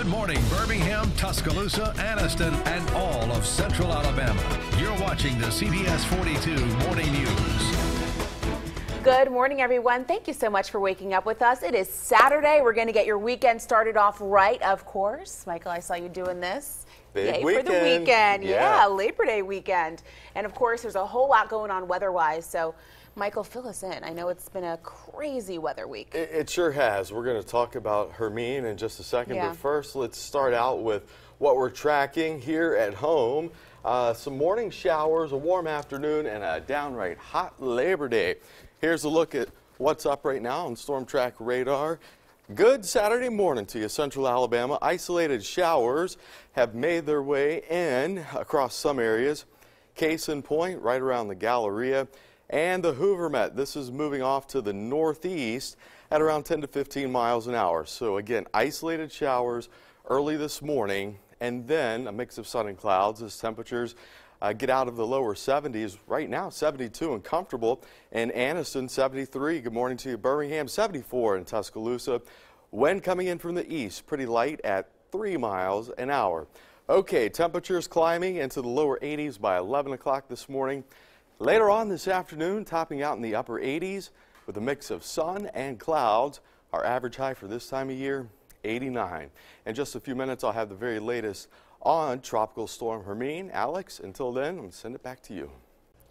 Good morning, Birmingham, Tuscaloosa, Anniston, and all of Central Alabama. You're watching the CBS42 Morning News. Good morning, everyone. Thank you so much for waking up with us. It is Saturday. We're going to get your weekend started off right, of course. Michael, I saw you doing this. Big Yay weekend. for the weekend. Yeah, Labor Day weekend. And of course, there's a whole lot going on weather-wise. So, Michael, fill us in. I know it's been a crazy weather week. It sure has. We're going to talk about Hermine in just a second. Yeah. But first, let's start out with what we're tracking here at home. Some morning showers, a warm afternoon, and a downright hot Labor Day. Here's a look at what's up right now on Storm Track radar. Good Saturday morning to you, Central Alabama. Isolated showers have made their way in across some areas. Case in point, right around the Galleria and the Hoover Met. This is moving off to the northeast at around 10 to 15 miles an hour. So again, isolated showers early this morning, and then a mix of sun and clouds as temperatures get out of the lower 70s. Right now, 72 and comfortable in Anniston, 73. Good morning to you, Birmingham, 74 in Tuscaloosa. Wind coming in from the east, pretty light at 3 miles an hour. Okay, temperatures climbing into the lower 80s by 11 o'clock this morning. Later on this afternoon, topping out in the upper 80s with a mix of sun and clouds. Our average high for this time of year, 89. In just a few minutes, I'll have the very latest on Tropical Storm Hermine. Alex, until then, I'm going to send it back to you.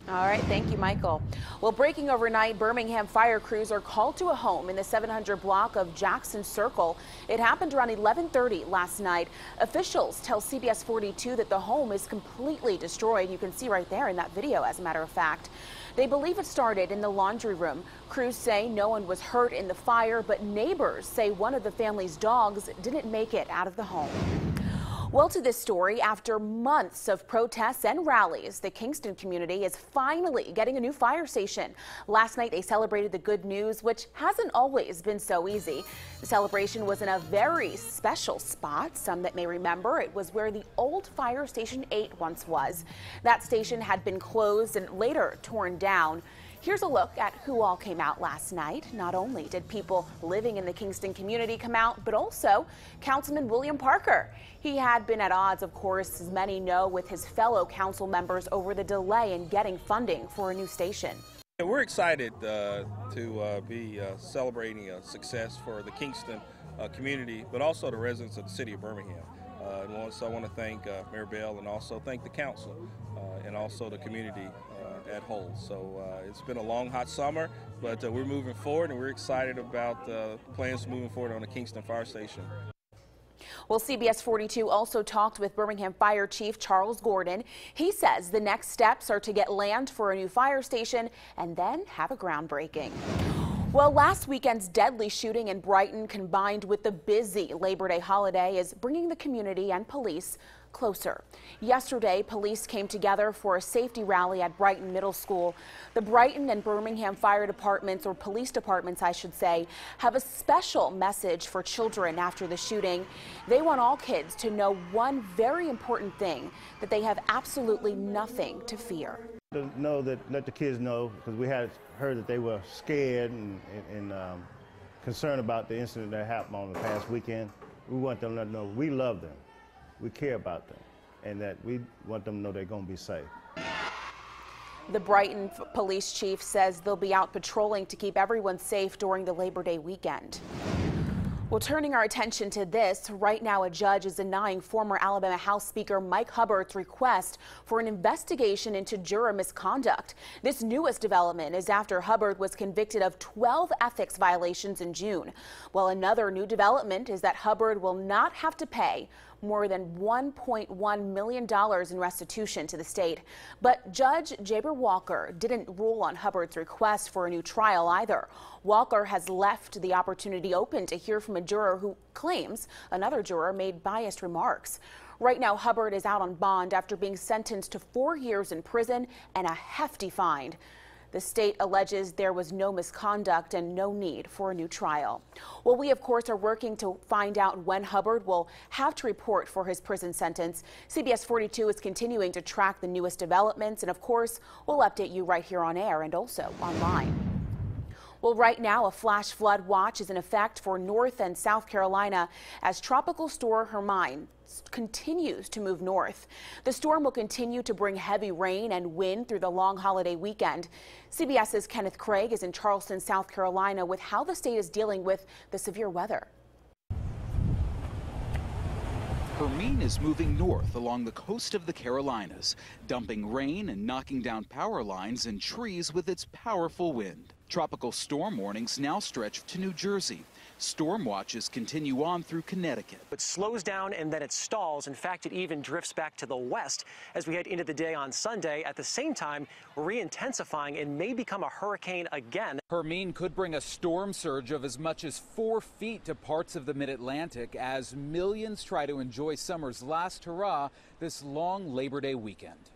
All right, thank you, Michael. Well, breaking overnight, Birmingham fire crews are called to a home in the 700 block of Jackson Circle. It happened around 11:30 last night. Officials tell CBS42 that the home is completely destroyed. You can see right there in that video, as a matter of fact. They believe it started in the laundry room. Crews say no one was hurt in the fire, but neighbors say one of the family's dogs didn't make it out of the home. Well, to this story, after months of protests and rallies, the Kingston community is finally getting a new fire station. Last night, they celebrated the good news, which hasn't always been so easy. The celebration was in a very special spot. Some that may remember, it was where the old Fire Station 8 once was. That station had been closed and later torn down. Here's a look at who all came out last night. Not only did people living in the Kingston community come out, but also Councilman William Parker. He had been at odds, of course, as many know, with his fellow council members over the delay in getting funding for a new station. We're excited to be celebrating a success for the Kingston community, but also the residents of the city of Birmingham. And so I want to thank Mayor Bell and also thank the council and also the community at whole. So it's been a long, hot summer, but we're moving forward and we're excited about plans moving forward on the Kingston Fire Station. Well, CBS42 also talked with Birmingham Fire Chief Charles Gordon. He says the next steps are to get land for a new fire station and then have a groundbreaking. Well, last weekend's deadly shooting in Brighton, combined with the busy Labor Day holiday, is bringing the community and police closer. Yesterday, police came together for a safety rally at Brighton Middle School. The Brighton and Birmingham fire departments, or police departments, I should say, have a special message for children after the shooting. They want all kids to know one very important thing, that they have absolutely nothing to fear. To know that, let the kids know, because we had heard that they were scared and concerned about the incident that happened on the past weekend. We want them to know we love them, we care about them, and that we want them to know they're going to be safe. The Brighton police chief says they'll be out patrolling to keep everyone safe during the Labor Day weekend. Well, turning our attention to this, right now a judge is denying former Alabama House Speaker Mike Hubbard's request for an investigation into juror misconduct. This newest development is after Hubbard was convicted of 12 ethics violations in June. Well, another new development is that Hubbard will not have to pay more than $1.1 million in restitution to the state. But Judge Jaber Walker didn't rule on Hubbard's request for a new trial either. Walker has left the opportunity open to hear from a juror who claims another juror made biased remarks. Right now, Hubbard is out on bond after being sentenced to 4 years in prison and a hefty fine. The state alleges there was no misconduct and no need for a new trial. Well, we, of course, are working to find out when Hubbard will have to report for his prison sentence. CBS42 is continuing to track the newest developments, and, of course, we'll update you right here on air and also online. Well, right now, a flash flood watch is in effect for North and South Carolina as Tropical Storm Hermine continues to move north. The storm will continue to bring heavy rain and wind through the long holiday weekend. CBS's Kenneth Craig is in Charleston, South Carolina, with how the state is dealing with the severe weather. Hermine is moving north along the coast of the Carolinas, dumping rain and knocking down power lines and trees with its powerful wind. Tropical storm warnings now stretch to New Jersey. Storm watches continue on through Connecticut. It slows down and then it stalls. In fact, it even drifts back to the west as we head into the day on Sunday. At the same time, re-intensifying and may become a hurricane again. Hermine could bring a storm surge of as much as 4 feet to parts of the mid-Atlantic as millions try to enjoy summer's last hurrah this long Labor Day weekend.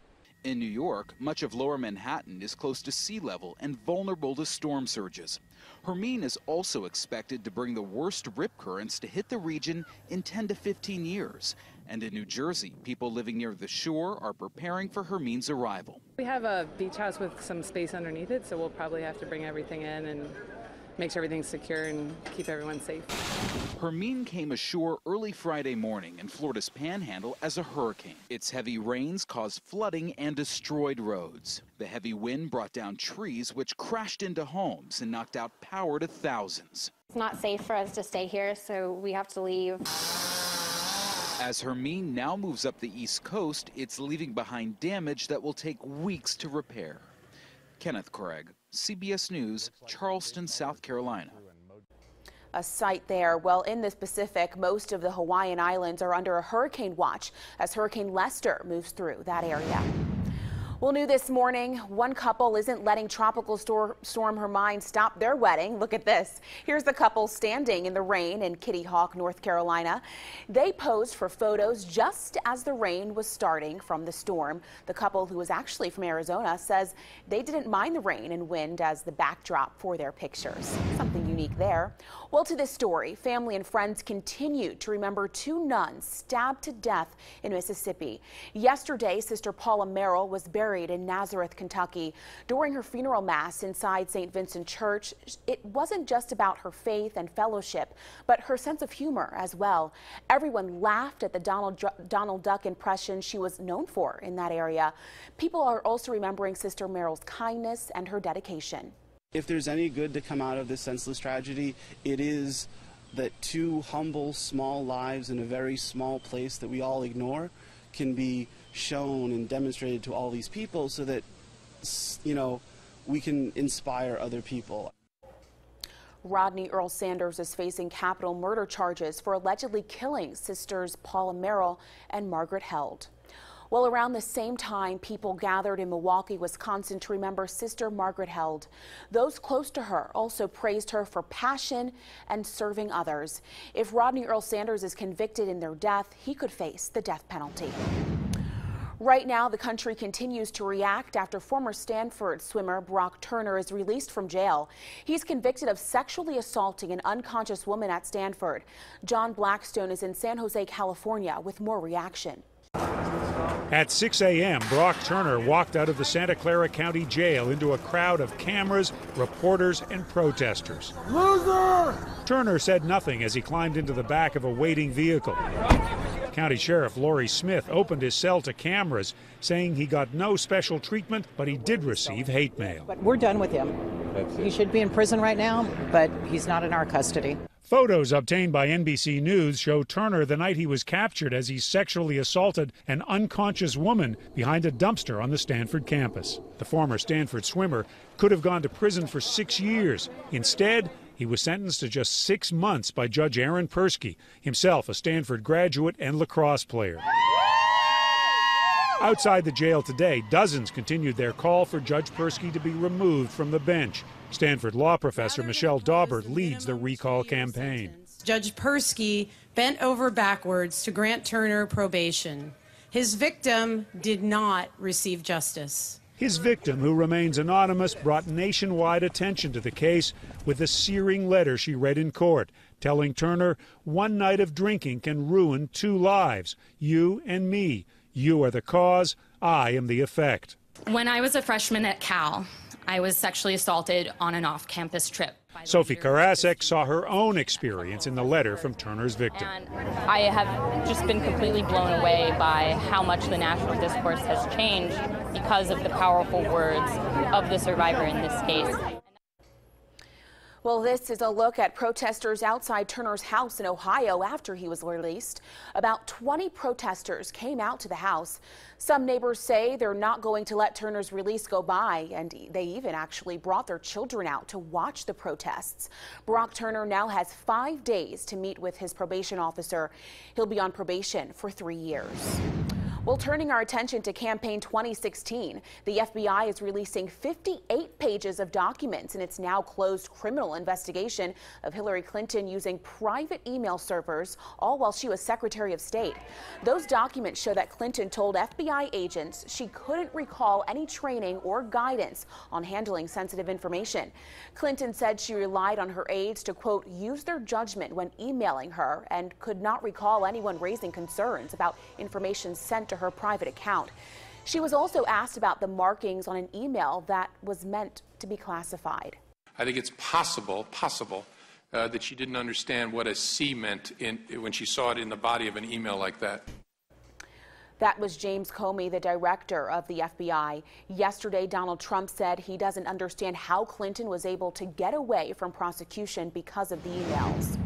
In New York, much of lower Manhattan is close to sea level and vulnerable to storm surges. Hermine is also expected to bring the worst rip currents to hit the region in 10 to 15 years. And in New Jersey, people living near the shore are preparing for Hermine's arrival. We have a beach house with some space underneath it, so we'll probably have to bring everything in and make sure everything's secure and keep everyone safe. Hermine came ashore early Friday morning in Florida's Panhandle as a hurricane. Its heavy rains caused flooding and destroyed roads. The heavy wind brought down trees which crashed into homes and knocked out power to thousands. It's not safe for us to stay here, so we have to leave. As Hermine now moves up the East Coast, it's leaving behind damage that will take weeks to repair. Kenneth Craig, CBS News, Charleston, South Carolina. A sight there. Well, in the Pacific, most of the Hawaiian Islands are under a hurricane watch as Hurricane Lester moves through that area. Well, new this morning, one couple isn't letting Tropical Storm Hermine stop their wedding. Look at this. Here's the couple standing in the rain in Kitty Hawk, North Carolina. They posed for photos just as the rain was starting from the storm. The couple, who was actually from Arizona, says they didn't mind the rain and wind as the backdrop for their pictures. Something unique there. Well, to this story, family and friends continue to remember 2 nuns stabbed to death in Mississippi. Yesterday, Sister Paula Merrill was buried in Nazareth, Kentucky. During her funeral mass inside St. Vincent Church, it wasn't just about her faith and fellowship, but her sense of humor as well. Everyone laughed at the Donald Duck impression she was known for in that area. People are also remembering Sister Merrill's kindness and her dedication. If there's any good to come out of this senseless tragedy, it is that 2 humble, small lives in a very small place that we all ignore can be shown and demonstrated to all these people so that, you know, we can inspire other people. Rodney Earl Sanders is facing capital murder charges for allegedly killing sisters Paula Merrill and Margaret Held. Well, around the same time, people gathered in Milwaukee, Wisconsin to remember Sister Margaret Held. Those close to her also praised her for passion and serving others. If Rodney Earl Sanders is convicted in their death, he could face the death penalty. Right now, the country continues to react after former Stanford swimmer Brock Turner is released from jail. He's convicted of sexually assaulting an unconscious woman at Stanford. John Blackstone is in San Jose, California, with more reaction. At 6 a.m., Brock Turner walked out of the Santa Clara County Jail into a crowd of cameras, reporters, and protesters. Loser! Turner said nothing as he climbed into the back of a waiting vehicle. County Sheriff Laurie Smith opened his cell to cameras, saying he got no special treatment, but he did receive hate mail. But we're done with him. He should be in prison right now, but he's not in our custody. Photos obtained by NBC News show Turner the night he was captured as he sexually assaulted an unconscious woman behind a dumpster on the Stanford campus. The former Stanford swimmer could have gone to prison for 6 years. Instead, he was sentenced to just 6 months by Judge Aaron Persky, himself a Stanford graduate and lacrosse player. Outside the jail today, dozens continued their call for Judge Persky to be removed from the bench. Stanford law professor Michelle Dauber leads the recall campaign. Judge Persky bent over backwards to grant Turner probation. His victim did not receive justice. His victim, who remains anonymous, brought nationwide attention to the case with a searing letter she read in court, telling Turner, "One night of drinking can ruin 2 lives, you and me. You are the cause, I am the effect." When I was a freshman at Cal, I was sexually assaulted on an off-campus trip. Sophie Karasek saw her own experience in the letter from Turner's victim. And I have just been completely blown away by how much the national discourse has changed because of the powerful words of the survivor in this case. Well, this is a look at protesters outside Turner's house in Ohio after he was released. About 20 protesters came out to the house. Some neighbors say they're not going to let Turner's release go by, and they even actually brought their children out to watch the protests. Brock Turner now has 5 days to meet with his probation officer. He'll be on probation for 3 years. Well, turning our attention to campaign 2016, the FBI is releasing 58 pages of documents in its now closed criminal investigation of Hillary Clinton using private email servers, all while she was Secretary of State. Those documents show that Clinton told FBI agents she couldn't recall any training or guidance on handling sensitive information. Clinton said she relied on her aides to, quote, use their judgment when emailing her and could not recall anyone raising concerns about information sent to her private account. She was also asked about the markings on an email that was meant to be classified. I think it's possible that she didn't understand what a C meant when she saw it in the body of an email like that. That was James Comey, the director of the FBI. Yesterday, Donald Trump said he doesn't understand how Clinton was able to get away from prosecution because of the emails.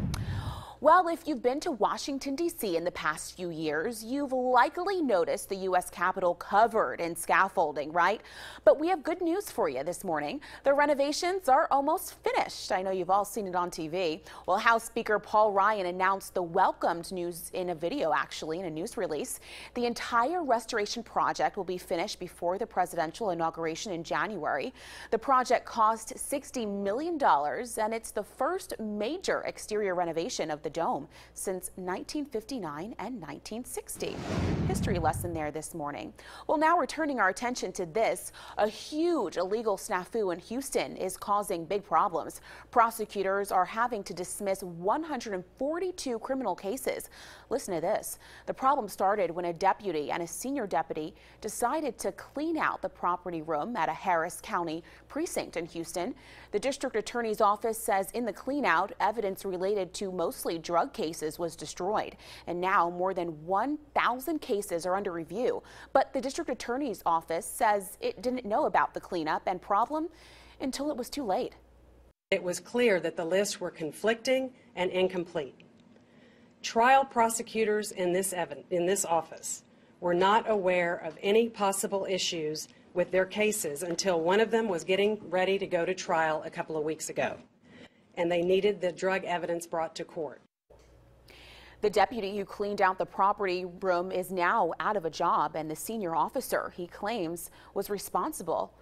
Well, if you've been to Washington, D.C. in the past few years, you've likely noticed the U.S. Capitol covered in scaffolding, right? But we have good news for you this morning. The renovations are almost finished. I know you've all seen it on TV. Well, House Speaker Paul Ryan announced the welcomed news in a video, actually, in a news release. The entire restoration project will be finished before the presidential inauguration in January. The project cost $60 million, and it's the first major exterior renovation of the dome since 1959 and 1960. History lesson there this morning. Well, now we're turning our attention to this. A huge illegal snafu in Houston is causing big problems. Prosecutors are having to dismiss 142 criminal cases. Listen to this. The problem started when a deputy and a senior deputy decided to clean out the property room at a Harris County precinct in Houston. The district attorney's office says in the clean out, evidence related to mostly drug cases was destroyed, and now more than 1,000 cases are under review. But the district attorney's office says it didn't know about the cleanup and problem until it was too late. It was clear that the lists were conflicting and incomplete. Trial prosecutors in this office were not aware of any possible issues with their cases until one of them was getting ready to go to trial a couple of weeks ago, and they needed the drug evidence brought to court. The deputy who cleaned out the property room is now out of a job, and the senior officer he claims was responsible,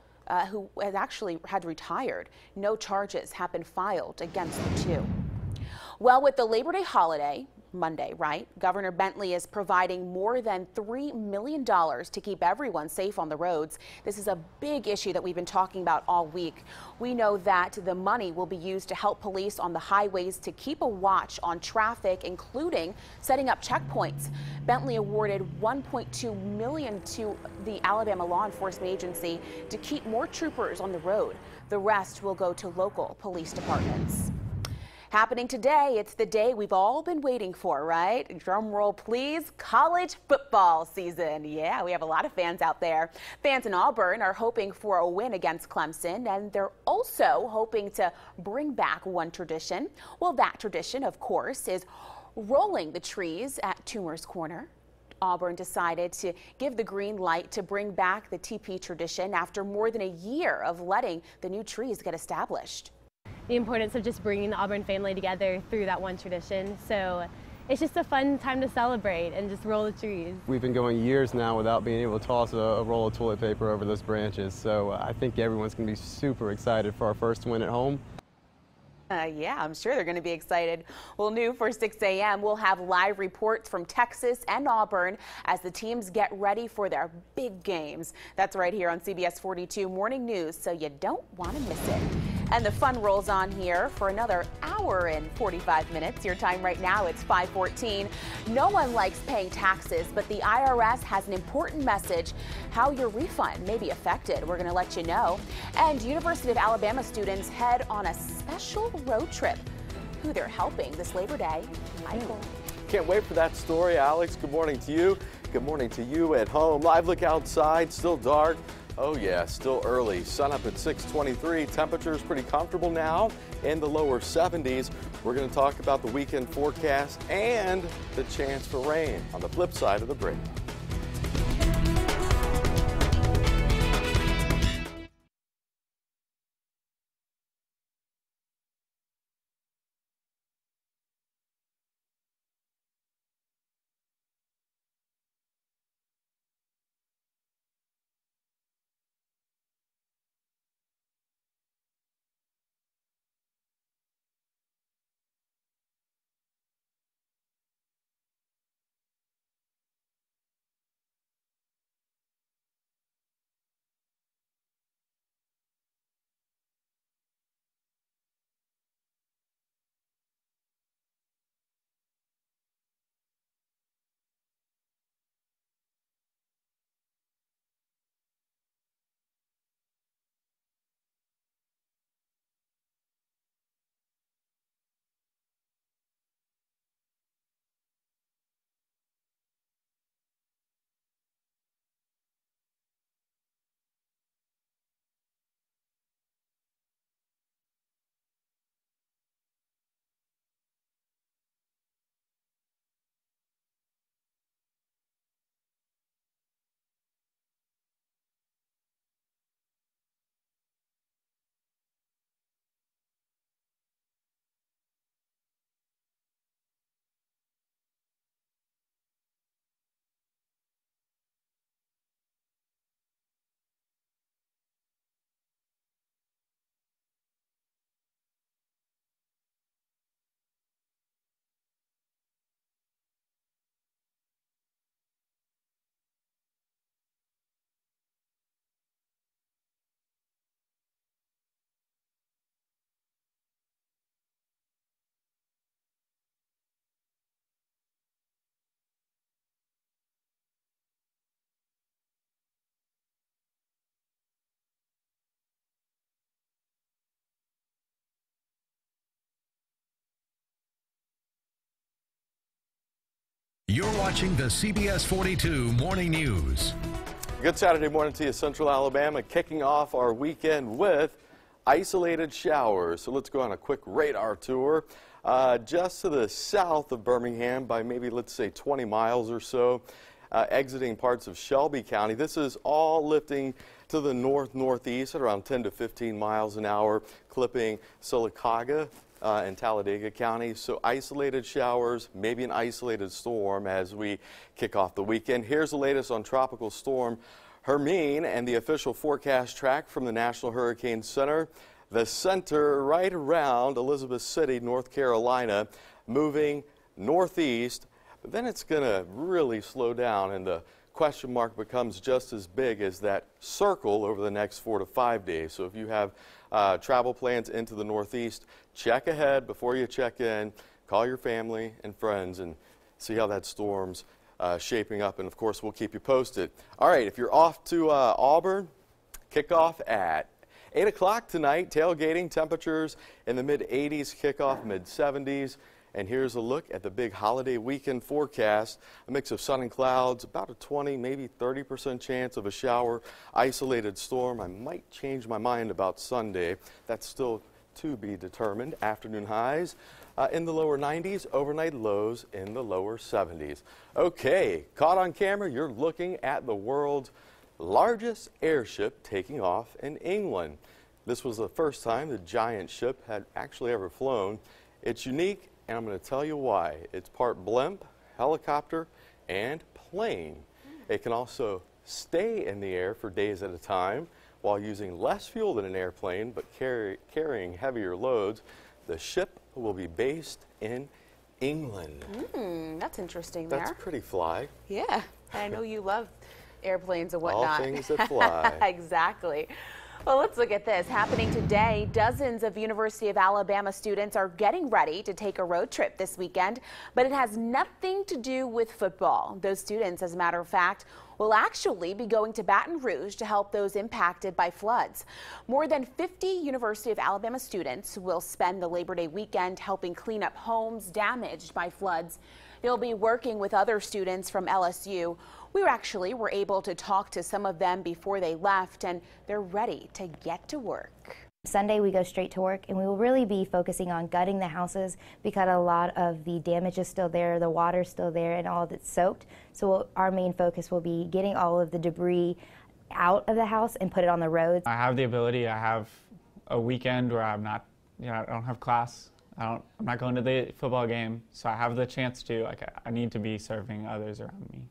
who has actually had retired. No charges have been filed against the two. Well, with the Labor Day holiday, Monday, right? Governor Bentley is providing more than $3 million to keep everyone safe on the roads. This is a big issue that we've been talking about all week. We know that the money will be used to help police on the highways to keep a watch on traffic, including setting up checkpoints. Bentley awarded $1.2 million to the Alabama Law Enforcement Agency to keep more troopers on the road. The rest will go to local police departments. Happening today, it's the day we've all been waiting for, right? Drum roll, please. College football season. Yeah, we have a lot of fans out there. Fans in Auburn are hoping for a win against Clemson, and they're also hoping to bring back one tradition. Well, that tradition, of course, is rolling the trees at Toomer's Corner. Auburn decided to give the green light to bring back the TP tradition after more than a year of letting the new trees get established. The importance of just bringing the Auburn family together through that one tradition. So it's just a fun time to celebrate and just roll the trees. We've been going years now without being able to toss a roll of toilet paper over those branches. So I think everyone's going to be super excited for our first win at home. Yeah, I'm sure they're going to be excited. Well, new for 6 a.m., we'll have live reports from Texas and Auburn as the teams get ready for their big games. That's right here on CBS 42 Morning News, so you don't want to miss it. And the fun rolls on here for another hour and 45 minutes. Your time right now, it's 5:14. No one likes paying taxes, but the IRS has an important message how your refund may be affected. We're going to let you know. And University of Alabama students head on a special road trip. Who they're helping this Labor Day. Michael. Can't wait for that story, Alex. Good morning to you. Good morning to you at home. Live look outside, still dark. Oh yeah, still early. Sun up at 6:23. Temperatures pretty comfortable now in the lower 70s. We're going to talk about the weekend forecast and the chance for rain on the flip side of the break. You're watching the CBS 42 Morning News. Good Saturday morning to you, Central Alabama, kicking off our weekend with isolated showers. So let's go on a quick radar tour. Just to the south of Birmingham by maybe, let's say, 20 miles or so, exiting parts of Shelby County. This is all lifting to the north-northeast at around 10 to 15 miles an hour, clipping Sylacauga in Talladega County. So isolated showers, maybe an isolated storm as we kick off the weekend. Here's the latest on Tropical Storm Hermine and the official forecast track from the National Hurricane Center. The center right around Elizabeth City, North Carolina, moving northeast, but then it's going to really slow down, and the question mark becomes just as big as that circle over the next 4 to 5 days. So if you have travel plans into the northeast, check ahead before you check in, call your family and friends and see how that storm's shaping up, and of course we'll keep you posted. All right, if you're off to Auburn, kickoff at 8 o'clock tonight, tailgating, temperatures in the mid-80s, kickoff mid-70s. And here's a look at the big holiday weekend forecast. A mix of sun and clouds, about a 20, maybe 30% chance of a shower, isolated storm. I might change my mind about Sunday. That's still to be determined. Afternoon highs in the lower 90s, overnight lows in the lower 70s. Okay, caught on camera, you're looking at the world's largest airship taking off in England. This was the first time the giant ship had actually ever flown. It's unique, and I'm going to tell you why. It's part blimp, helicopter, and plane. It can also stay in the air for days at a time while using less fuel than an airplane, but carrying heavier loads. The ship will be based in England. That's interesting there. That's pretty fly. Yeah, I know you love airplanes and whatnot. All things that fly. Exactly. Well, let's look at this. Happening today, dozens of University of Alabama students are getting ready to take a road trip this weekend, but it has nothing to do with football. Those students, as a matter of fact, will actually be going to Baton Rouge to help those impacted by floods. More than 50 University of Alabama students will spend the Labor Day weekend helping clean up homes damaged by floods. They'll be working with other students from LSU. We were able to talk to some of them before they left, and they're ready to get to work. Sunday we go straight to work, and we will really be focusing on gutting the houses because a lot of the damage is still there, the water's still there, and all of it's soaked. So our main focus will be getting all of the debris out of the house and put it on the roads. I have the ability. I have a weekend where I'm not, I don't have class. I'm not going to the football game, so I have the chance to. I need to be serving others around me.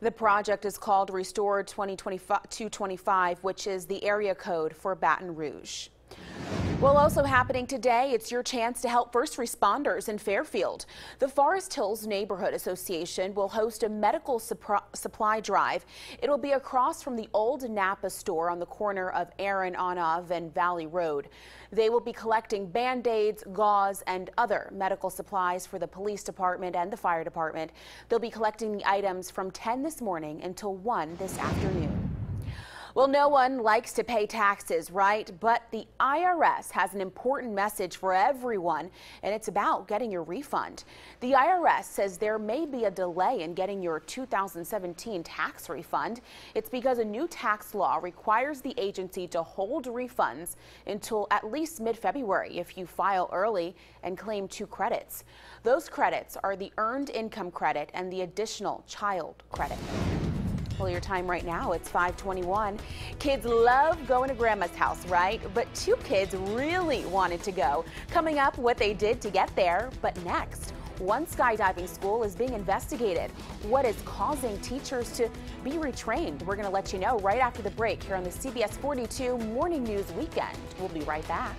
The project is called Restore 2025, which is the area code for Baton Rouge. Well, also happening today, it's your chance to help first responders in Fairfield. The Forest Hills Neighborhood Association will host a medical supply drive. It'll be across from the old Napa store on the corner of Aaron Onov and Valley Road. They will be collecting Band-Aids, gauze, and other medical supplies for the police department and the fire department. They'll be collecting the items from 10 this morning until 1 this afternoon. Well, no one likes to pay taxes, right? But the IRS has an important message for everyone, and it's about getting your refund. The IRS says there may be a delay in getting your 2017 tax refund. It's because a new tax law requires the agency to hold refunds until at least mid-February if you file early and claim 2 credits. Those credits are the Earned Income Credit and the Additional Child Credit. Well, your time right now, it's 5:21. Kids love going to Grandma's house, right? But 2 kids really wanted to go. Coming up, what they did to get there. But next, one skydiving school is being investigated. What is causing teachers to be retrained? We're going to let you know right after the break here on the CBS 42 Morning News Weekend. We'll be right back.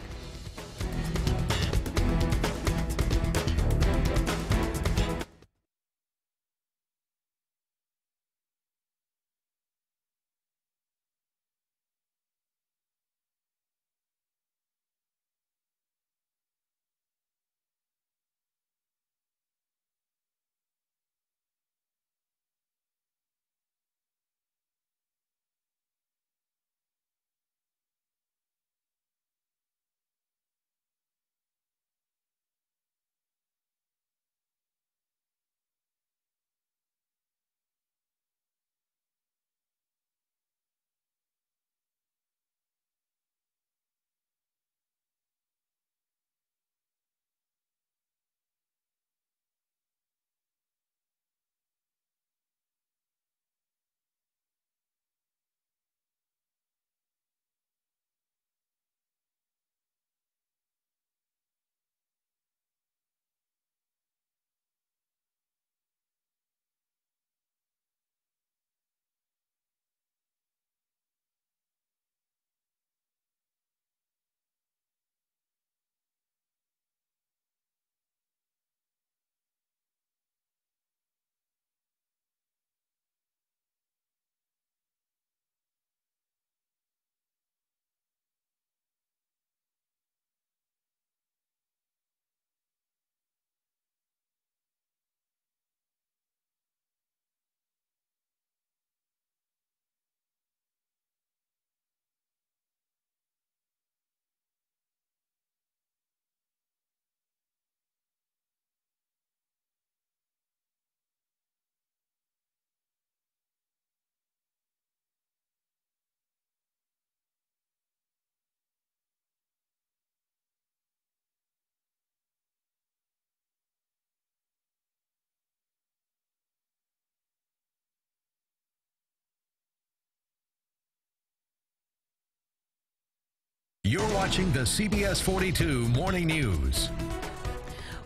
You're watching the CBS 42 Morning News.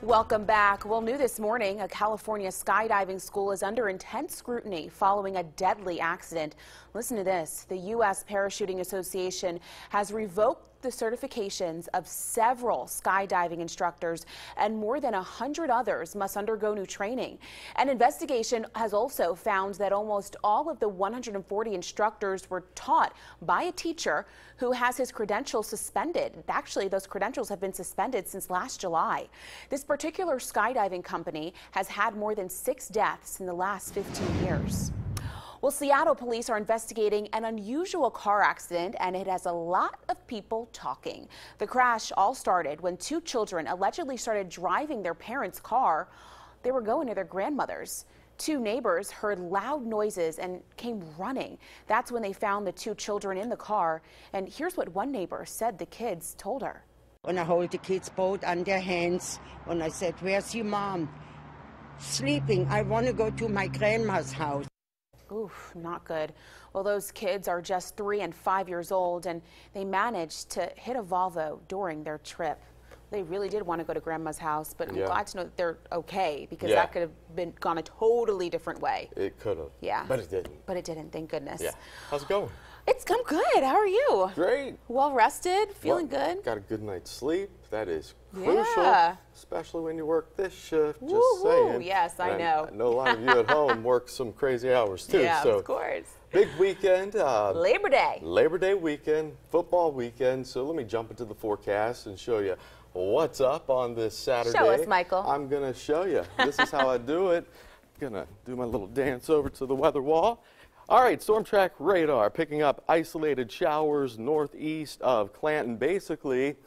Welcome back. Well, new this morning, a California skydiving school is under intense scrutiny following a deadly accident. Listen to this. The U.S. Parachuting Association has revoked the certifications of several skydiving instructors, and more than 100 others must undergo new training. An investigation has also found that almost all of the 140 instructors were taught by a teacher who has his credentials suspended. Actually, those credentials have been suspended since last July. This particular skydiving company has had more than 6 deaths in the last 15 years. Well, Seattle police are investigating an unusual car accident, and it has a lot of people talking. The crash all started when 2 children allegedly started driving their parents' car. They were going to their grandmother's. 2 neighbors heard loud noises and came running. That's when they found the 2 children in the car. And here's what one neighbor said the kids told her. And I hold the kids both on their hands, and I said, "Where's your mom?" "Sleeping. I want to go to my grandma's house." Oof, not good. Well, those kids are just 3 and 5 years old, and they managed to hit a Volvo during their trip. They really did want to go to grandma's house, but I'm glad to know that they're okay, because that could have gone a totally different way. It could have. Yeah. But it didn't. But it didn't, thank goodness. Yeah. How's it going? I'm good. How are you? Great. Well rested? Feeling good? Got a good night's sleep. That is crucial, especially when you work this shift. Just Woo-hoo. saying. Yes, I know. I know a lot of you at home work some crazy hours too. Yeah, so of course. Big weekend. Labor Day. Labor Day weekend, football weekend. So let me jump into the forecast and show you what's up on this Saturday. Show us, Michael. I'm going to show you. This is how I do it. I'm going to do my little dance over to the weather wall. All right, storm track radar picking up isolated showers northeast of Clanton. Basically,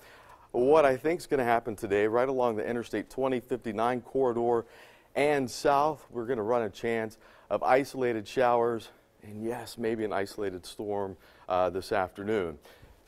what I think is going to happen today, right along the Interstate 2059 corridor and south, we're going to run a chance of isolated showers and, yes, maybe an isolated storm this afternoon.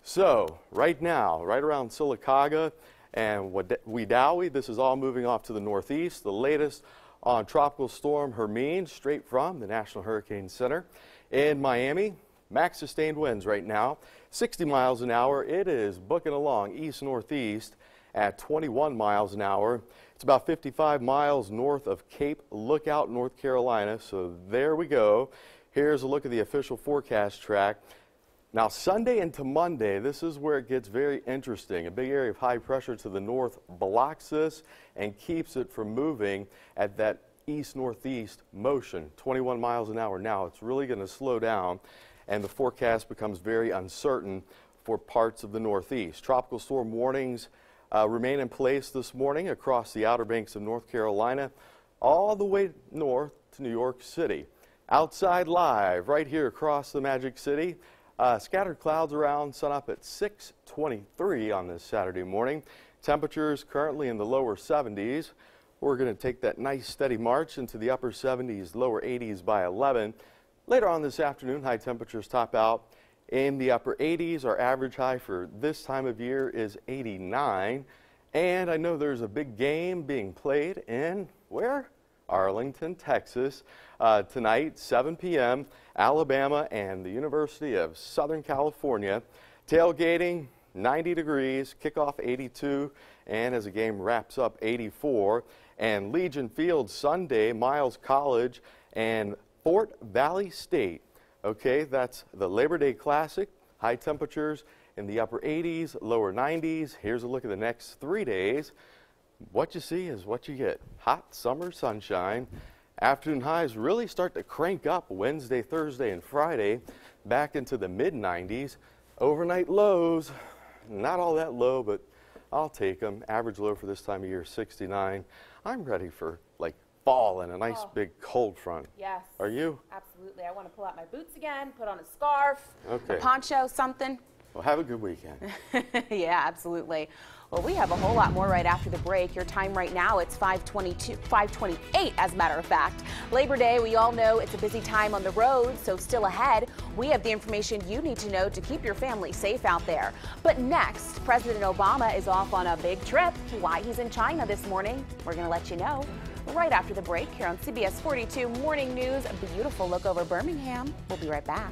So right now, right around Sylacauga and Wedowee, this is all moving off to the northeast. The latest on Tropical Storm Hermine, straight from the National Hurricane Center. In Miami, max sustained winds right now, 60 miles an hour. It is booking along east-northeast at 21 miles an hour. It's about 55 miles north of Cape Lookout, North Carolina. So there we go. Here's a look at the official forecast track. Now, Sunday into Monday, this is where it gets very interesting. A big area of high pressure to the north blocks this and keeps it from moving at that east-northeast motion, 21 miles an hour. Now, it's really going to slow down, and the forecast becomes very uncertain for parts of the northeast. Tropical storm warnings remain in place this morning across the Outer Banks of North Carolina, all the way north to New York City. Outside live, right here across the Magic City. Scattered clouds around, sun up at 6:23 on this Saturday morning. Temperatures currently in the lower 70s. We're going to take that nice steady march into the upper 70s, lower 80s by 11. Later on this afternoon, high temperatures top out in the upper 80s. Our average high for this time of year is 89. And I know there's a big game being played in where? Arlington, Texas, tonight, 7 p.m., Alabama and the University of Southern California. Tailgating, 90 degrees, kickoff 82, and as the game wraps up, 84. And Legion Field Sunday, Miles College and Fort Valley State. Okay, that's the Labor Day Classic. High temperatures in the upper 80s, lower 90s. Here's a look at the next 3 days. What you see is what you get. Hot summer sunshine. Afternoon highs really start to crank up Wednesday, Thursday, and Friday, back into the mid-90s. Overnight lows, not all that low, but I'll take them. Average low for this time of year, 69. I'm ready for like fall and a nice big cold front. Yes. Are you? Absolutely. I want to pull out my boots again, put on a scarf, Okay. a poncho, something. Well, have a good weekend. Yeah, absolutely. Well, we have a whole lot more right after the break. Your time right now, it's 5:28 as a matter of fact. Labor Day, we all know it's a busy time on the road, so still ahead, we have the information you need to know to keep your family safe out there. But next, President Obama is off on a big trip. Why he's in China this morning, we're going to let you know right after the break here on CBS 42 Morning News. A beautiful look over Birmingham. We'll be right back.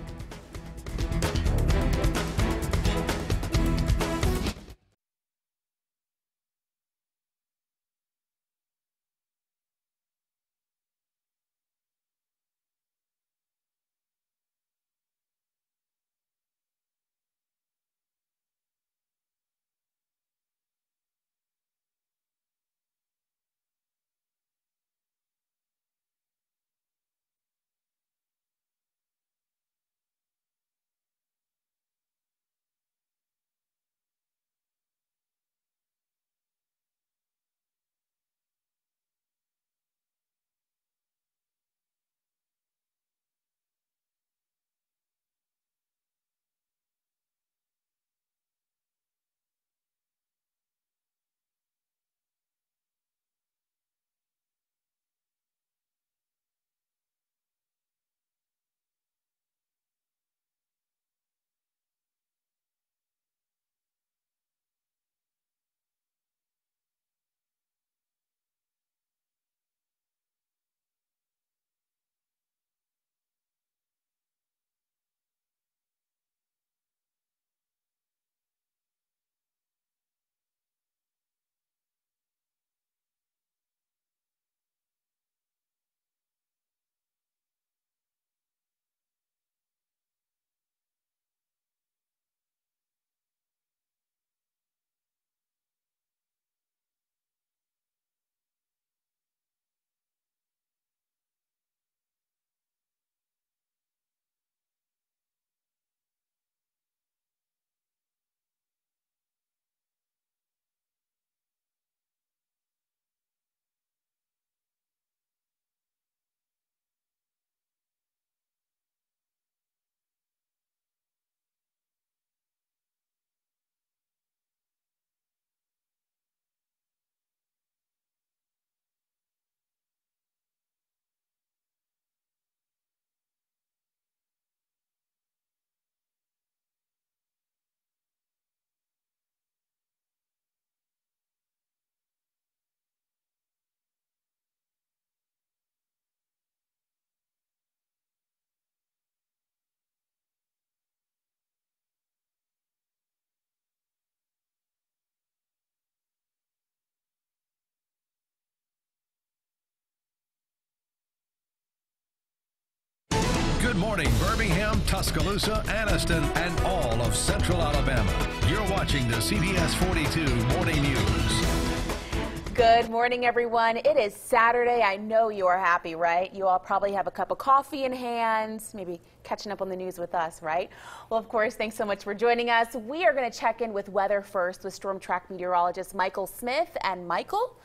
Good morning, Birmingham, Tuscaloosa, Anniston, and all of Central Alabama. You're watching the CBS 42 Morning News. Good morning, everyone. It is Saturday. I know you are happy, right? You all probably have a cup of coffee in hand, maybe catching up on the news with us, right? Well, of course, thanks so much for joining us. We are going to check in with weather first with Storm Track meteorologist Michael Smith. And Michael,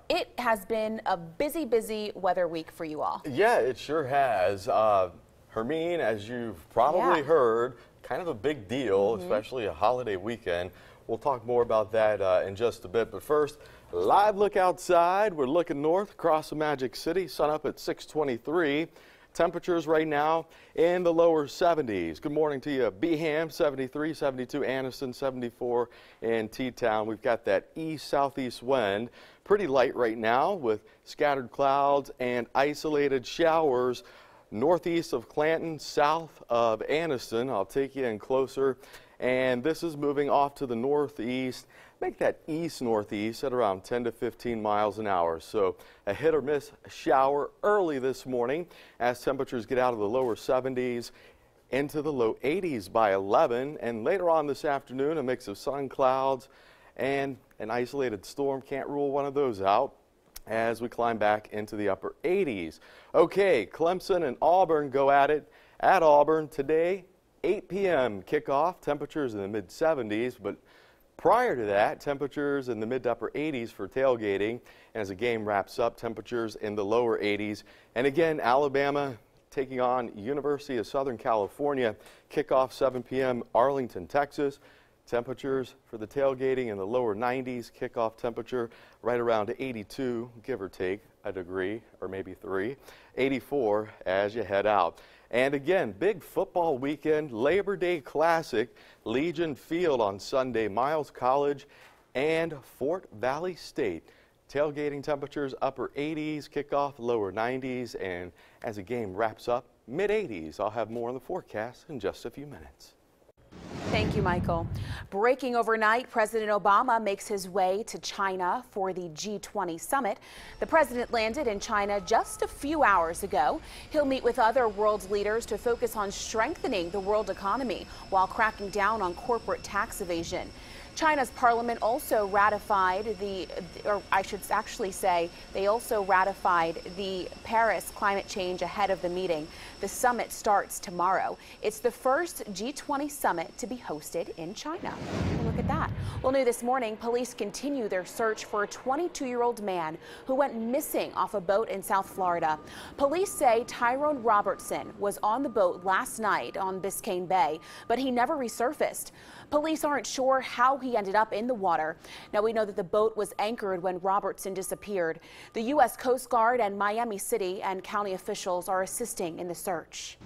it has been a busy weather week for you all. Yeah, it sure has. Hermine, as you've probably heard, kind of a big deal, especially a holiday weekend. We'll talk more about that in just a bit. But first, live look outside. We're looking north across the Magic City. Sun up at 6:23. Temperatures right now in the lower 70s. Good morning to you. Beham 73, 72 Anniston, 74 in T-Town. We've got that east-southeast wind. Pretty light right now with scattered clouds and isolated showers northeast of Clanton, south of Anniston. I'll take you in closer. And this is moving off to the northeast. Make that east-northeast at around 10 to 15 miles an hour. So a hit or miss shower early this morning as temperatures get out of the lower 70s into the low 80s by 11. And later on this afternoon, a mix of sun, clouds, and an isolated storm. Can't rule one of those out as we climb back into the upper 80s. Okay, Clemson and Auburn go at it at Auburn today. 8 p.m. kickoff, temperatures in the mid-70s, but prior to that, temperatures in the mid to upper 80s for tailgating. And as the game wraps up, temperatures in the lower 80s. And again, Alabama taking on University of Southern California. Kickoff 7 p.m. Arlington, Texas. Temperatures for the tailgating in the lower 90s. Kickoff temperature right around 82, give or take a degree or maybe 3. 84 as you head out. And again, big football weekend, Labor Day Classic, Legion Field on Sunday, Miles College and Fort Valley State. Tailgating temperatures upper 80s, kickoff lower 90s, and as the game wraps up, mid 80s. I'll have more on the forecast in just a few minutes. Thank you, Michael. Breaking overnight, President Obama makes his way to China for the G20 summit. The president landed in China just a few hours ago. He'll meet with other world leaders to focus on strengthening the world economy while cracking down on corporate tax evasion. China's parliament also ratified they also ratified the Paris climate change ahead of the meeting. The summit starts tomorrow. It's the first G20 summit to be hosted in China. Look at that. Well, new this morning, police continue their search for a 22-year-old man who went missing off a boat in South Florida. Police say Tyrone Robertson was on the boat last night on Biscayne Bay, but he never resurfaced. Police aren't sure how he ended up in the water. Now, we know that the boat was anchored when Robertson disappeared. The U.S. Coast Guard and Miami City and county officials are assisting in the search.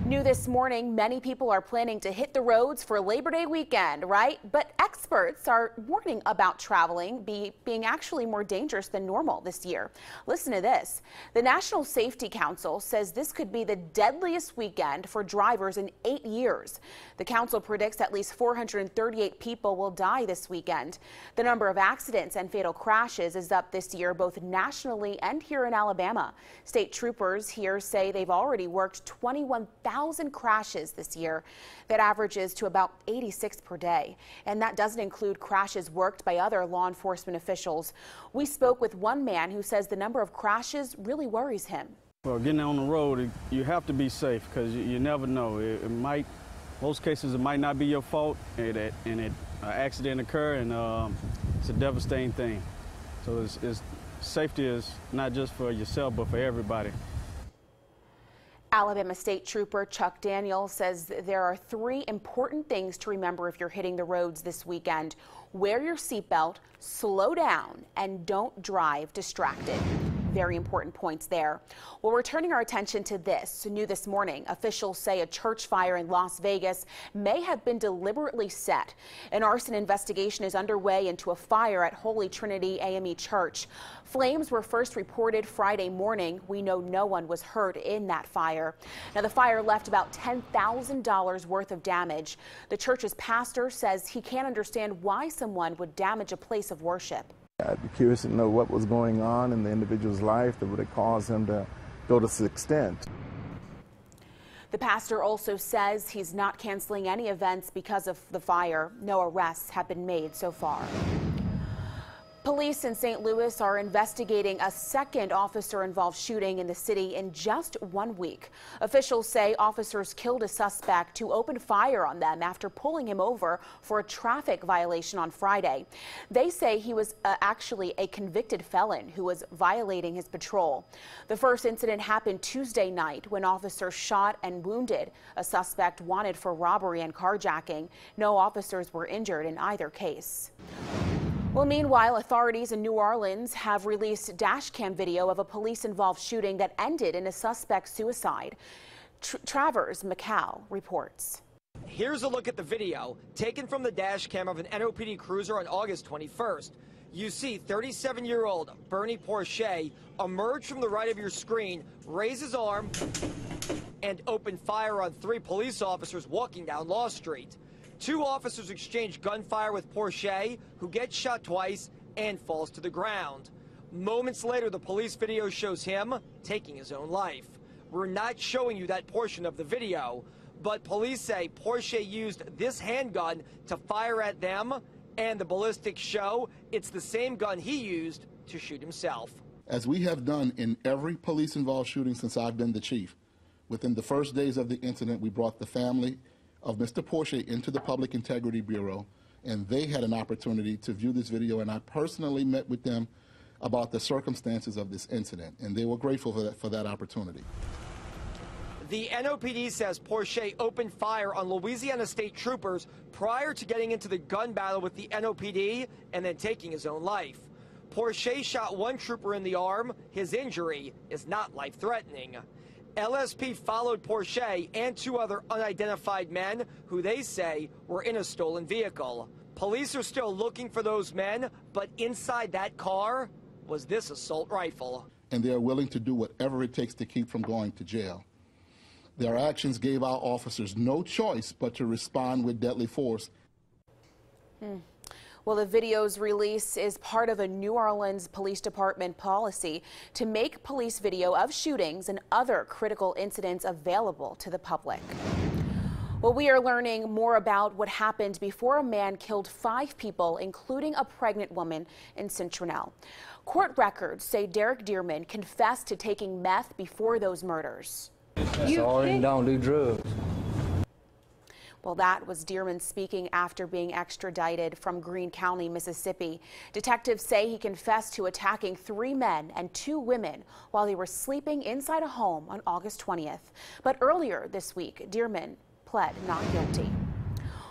New this morning, many people are planning to hit the roads for Labor Day weekend, right? But experts are warning about traveling being actually more dangerous than normal this year. Listen to this. The National Safety Council says this could be the deadliest weekend for drivers in 8 years. The council predicts at least 438 people will die this weekend. The number of accidents and fatal crashes is up this year, both nationally and here in Alabama. State troopers here say they've already worked 21,000 crashes this year. That averages to about 86 per day. And that doesn't include crashes worked by other law enforcement officials. We spoke with one man who says the number of crashes really worries him. Well, getting on the road, you have to be safe because you never know. Most cases, it might not be your fault, and an accident occur, and it's a devastating thing. So safety is not just for yourself, but for everybody. Alabama State Trooper Chuck Daniel says there are 3 important things to remember if you're hitting the roads this weekend. Wear your seatbelt, slow down, and don't drive distracted. Very important points there. Well, we're turning our attention to this. New this morning, officials say a church fire in Las Vegas may have been deliberately set. An arson investigation is underway into a fire at Holy Trinity AME Church. Flames were first reported Friday morning. We know no one was hurt in that fire. Now, the fire left about $10,000 worth of damage. The church's pastor says he can't understand why someone would damage a place of worship. I'd be curious to know what was going on in the individual's life that would have caused him to go to this extent. The pastor also says he's not canceling any events because of the fire. No arrests have been made so far. Police in St. Louis are investigating a second officer-involved shooting in the city in just 1 week. Officials say officers killed a suspect who opened fire on them after pulling him over for a traffic violation on Friday. They say he was actually a convicted felon who was violating his patrol. The first incident happened Tuesday night when officers shot and wounded a suspect wanted for robbery and carjacking. No officers were injured in either case. Well, meanwhile, authorities in New Orleans have released dash cam video of a police-involved shooting that ended in a suspect's suicide. Travers McCall reports. Here's a look at the video taken from the dash cam of an NOPD cruiser on August 21st. You see 37-year-old Bernie Porcher emerge from the right of your screen, raise his arm, and open fire on 3 police officers walking down Law Street. 2 officers exchange gunfire with Porcher, who gets shot twice and falls to the ground. Moments later, the police video shows him taking his own life. We're not showing you that portion of the video, but police say Porcher used this handgun to fire at them, and the ballistics show it's the same gun he used to shoot himself. As we have done in every police-involved shooting since I've been the chief, within the first days of the incident, we brought the family of Mr. Porcher into the Public Integrity Bureau, and they had an opportunity to view this video, and I personally met with them about the circumstances of this incident, and they were grateful for that opportunity. The NOPD says Porcher opened fire on Louisiana state troopers prior to getting into the gun battle with the NOPD and then taking his own life. Porcher shot 1 trooper in the arm. His injury is not life-threatening. LSP followed Porcher and 2 other unidentified men who they say were in a stolen vehicle. Police are still looking for those men, but inside that car was this assault rifle. And they are willing to do whatever it takes to keep from going to jail. Their actions gave our officers no choice but to respond with deadly force. Well, the video's release is part of a New Orleans Police Department policy to make police video of shootings and other critical incidents available to the public. Well, we are learning more about what happened before a man killed 5 people, including a pregnant woman in Cintronelle. Court records say Derek Dearman confessed to taking meth before those murders. Sorry, don't do drugs. Well, that was Dearman speaking after being extradited from Greene County, Mississippi. Detectives say he confessed to attacking 3 men and 2 women while they were sleeping inside a home on August 20th. But earlier this week, Dearman pled not guilty.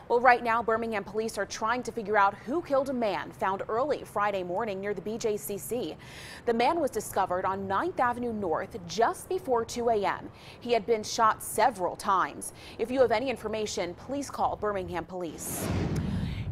Well, right now, Birmingham police are trying to figure out who killed a man found early Friday morning near the BJCC. The man was discovered on 9th Avenue North just before 2 a.m. He had been shot several times. If you have any information, please call Birmingham Police.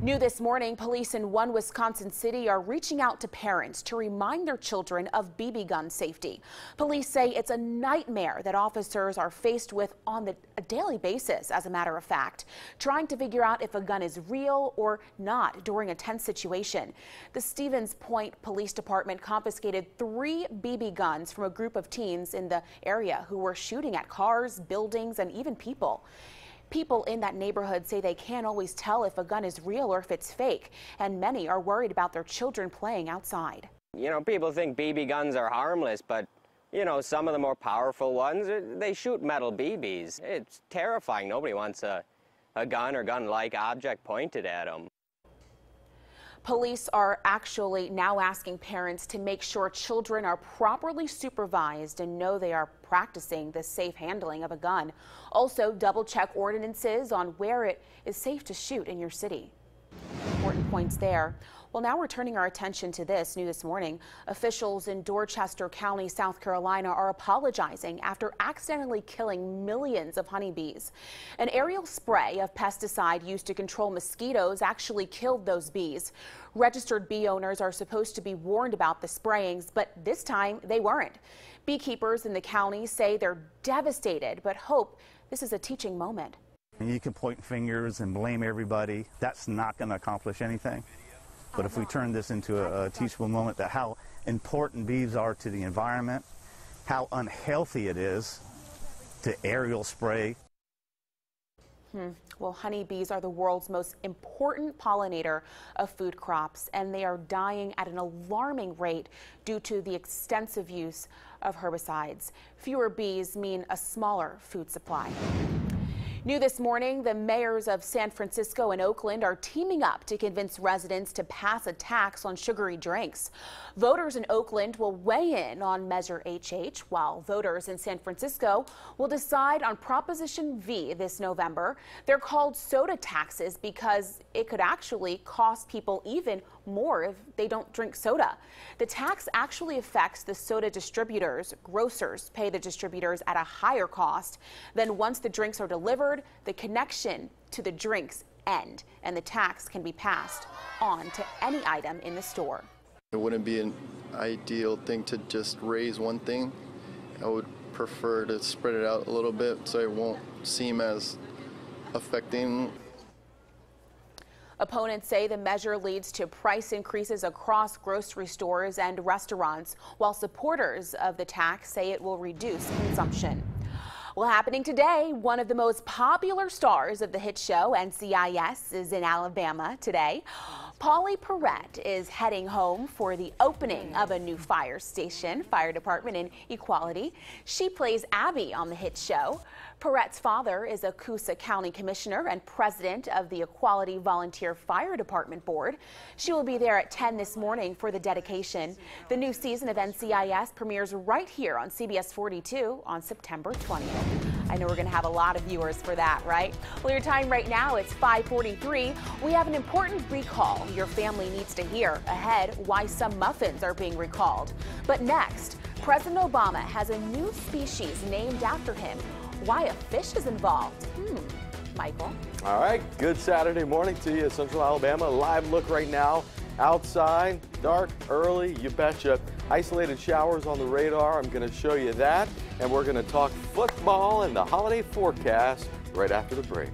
New this morning, police in one Wisconsin city are reaching out to parents to remind their children of BB gun safety. Police say it's a nightmare that officers are faced with on a daily basis, as a matter of fact, trying to figure out if a gun is real or not during a tense situation. The Stevens Point Police Department confiscated 3 BB guns from a group of teens in the area who were shooting at cars, buildings, and even people. People in that neighborhood say they can't always tell if a gun is real or if it's fake, and many are worried about their children playing outside. You know, people think BB guns are harmless, but, you know, some of the more powerful ones, they shoot metal BBs. It's terrifying. Nobody wants a gun or gun-like object pointed at them. Police are actually now asking parents to make sure children are properly supervised and know they are practicing the safe handling of a gun. Also, double-check ordinances on where it is safe to shoot in your city. Important points there. Well, now we're turning our attention to this new this morning. Officials in Dorchester County, South Carolina are apologizing after accidentally killing millions of honeybees. An aerial spray of pesticide used to control mosquitoes actually killed those bees. Registered bee owners are supposed to be warned about the sprayings, but this time they weren't. Beekeepers in the county say they're devastated, but hope this is a teaching moment. You can point fingers and blame everybody. That's not going to accomplish anything. But if we turn this into a teachable moment that how important bees are to the environment, how unhealthy it is to aerial spray. Well, honeybees are the world's most important pollinator of food crops, and they are dying at an alarming rate due to the extensive use of herbicides. Fewer bees mean a smaller food supply. New this morning, the mayors of San Francisco and Oakland are teaming up to convince residents to pass a tax on sugary drinks. Voters in Oakland will weigh in on Measure HH, while voters in San Francisco will decide on Proposition V this November. They're called soda taxes because it could actually cost people even more if they don't drink soda. The tax actually affects the soda distributors. Grocers pay the distributors at a higher cost. Then once the drinks are delivered, the connection to the drinks end, and the tax can be passed on to any item in the store. It wouldn't be an ideal thing to just raise one thing. I would prefer to spread it out a little bit so it won't seem as affecting. Opponents say the measure leads to price increases across grocery stores and restaurants, while supporters of the tax say it will reduce consumption. Well, happening today, one of the most popular stars of the hit show NCIS is in Alabama today. Polly Perrette is heading home for the opening of a new fire department in Equality. She plays Abby on the hit show. Perrette's father is a Coosa County Commissioner and president of the Equality Volunteer Fire Department Board. She will be there at 10 this morning for the dedication. The new season of NCIS premieres right here on CBS42 on September 20th. I know we're going to have a lot of viewers for that, right? Well, your time right now, it's 5:43. We have an important recall your family needs to hear. Ahead, why some muffins are being recalled. But next, President Obama has a new species named after him. Why a fish is involved? Michael. All right, good Saturday morning to you, Central Alabama. Live look right now. Outside, dark, early, you betcha. Isolated showers on the radar. I'm going to show you that. And we're going to talk football and the holiday forecast right after the break.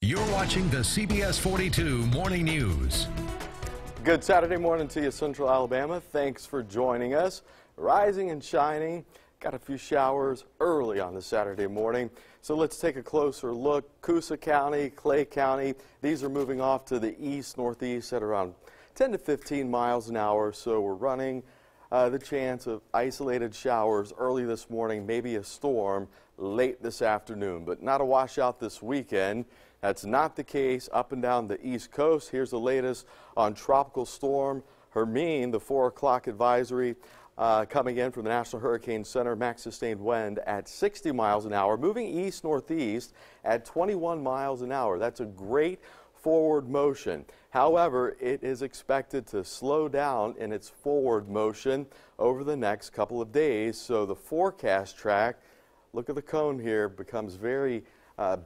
You're watching the CBS 42 Morning News. Good Saturday morning to you, Central Alabama. Thanks for joining us. Rising and shining. Got a few showers early on the Saturday morning. So let's take a closer look. Coosa County, Clay County, these are moving off to the east-northeast at around 10 to 15 miles an hour. So we're running the chance of isolated showers early this morning, maybe a storm late this afternoon, but not a washout this weekend. That's not the case up and down the East Coast. Here's the latest on Tropical Storm Hermine, the 4 o'clock advisory coming in from the National Hurricane Center. Max sustained wind at 60 miles an hour, moving east-northeast at 21 miles an hour. That's a great forward motion. However, it is expected to slow down in its forward motion over the next couple of days. So the forecast track, look at the cone here, becomes very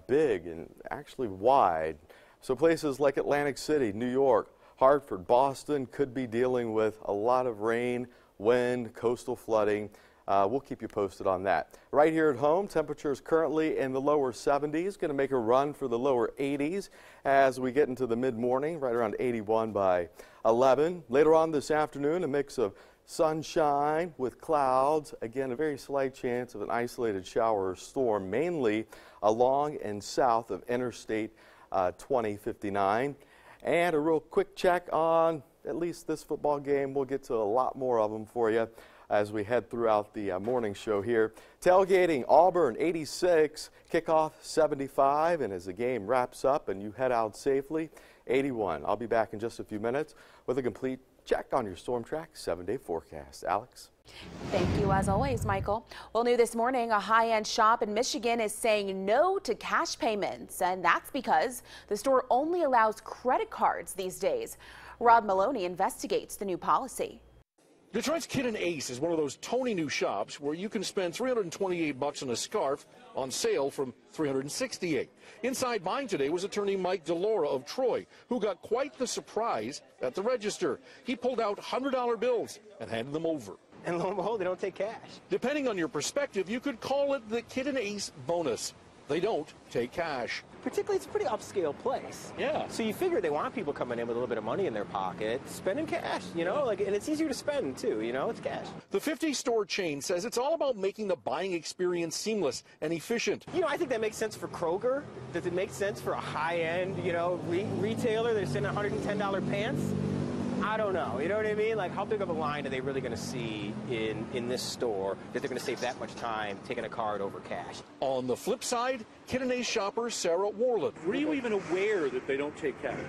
big and actually wide. So places like Atlantic City, New York, Hartford, Boston could be dealing with a lot of rain, wind, coastal flooding. We'll keep you posted on that. Right here at home, temperatures currently in the lower 70s, going to make a run for the lower 80s as we get into the mid-morning, right around 81 by 11. Later on this afternoon, a mix of sunshine with clouds. Again, a very slight chance of an isolated shower or storm, mainly along and south of Interstate 2059. And a real quick check on at least this football game. We'll get to a lot more of them for you as we head throughout the morning show here. Tailgating, Auburn 86, kickoff 75, and as the game wraps up and you head out safely, 81. I'll be back in just a few minutes with a complete check on your Storm Track 7-day forecast. Alex? Thank you as always, Michael. Well, new this morning, a high-end shop in Michigan is saying no to cash payments, and that's because the store only allows credit cards these days. Rob Maloney investigates the new policy. Detroit's Kid and Ace is one of those Tony new shops where you can spend $328 on a scarf on sale from $368. Inside buying today was attorney Mike Delora of Troy, who got quite the surprise at the register. He pulled out $100 bills and handed them over. And lo and behold, they don't take cash. Depending on your perspective, you could call it the Kid and Ace bonus. They don't take cash. Particularly, it's a pretty upscale place. Yeah. So you figure they want people coming in with a little bit of money in their pocket, spending cash, you know, and it's easier to spend too, you know, it's cash. The 50-store chain says it's all about making the buying experience seamless and efficient. You know, I think that makes sense for Kroger. Does it make sense for a high-end, you know, retailer that's in $110 pants? I don't know, you know what I mean? Like, how big of a line are they really going to see in this store that they're going to save that much time taking a card over cash? On the flip side, Kid and Ace shopper Sarah Warland. Were you even aware that they don't take cash?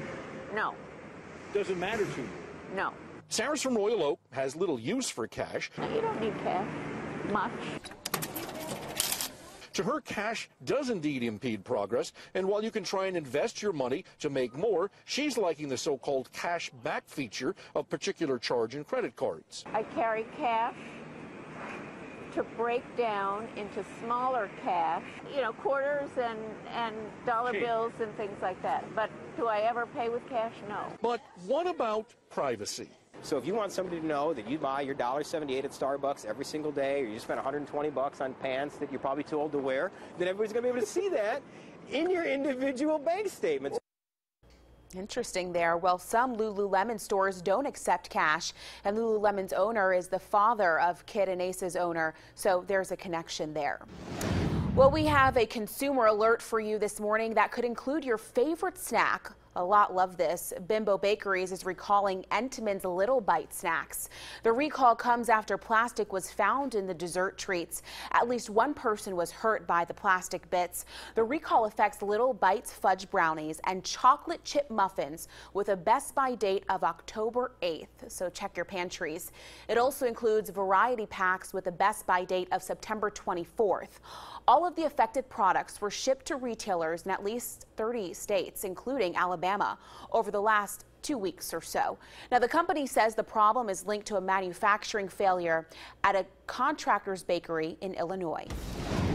No. Doesn't matter to you? No. Sarah's from Royal Oak, has little use for cash. You don't need cash much. To her, cash does indeed impede progress, and while you can try and invest your money to make more, she's liking the so-called cash back feature of particular charge and credit cards. I carry cash to break down into smaller cash, you know, quarters and dollar bills and things like that. But do I ever pay with cash? No. But what about privacy? So if you want somebody to know that you buy your $1.78 at Starbucks every single day, or you spend $120 on pants that you're probably too old to wear, then everybody's going to be able to see that in your individual bank statements. Interesting there. Well, some Lululemon stores don't accept cash, and Lululemon's owner is the father of Kid and Ace's owner, so there's a connection there. Well, we have a consumer alert for you this morning that could include your favorite snack. A lot love this. Bimbo Bakeries is recalling Entenmann's Little Bite snacks. The recall comes after plastic was found in the dessert treats. At least one person was hurt by the plastic bits. The recall affects Little Bites fudge brownies and chocolate chip muffins with a best by date of October 8th, so check your pantries. It also includes variety packs with a best by date of September 24th. All of the affected products were shipped to retailers in at least 30 states, including Alabama, over the last 2 weeks or so. Now, the company says the problem is linked to a manufacturing failure at a contractor's bakery in Illinois.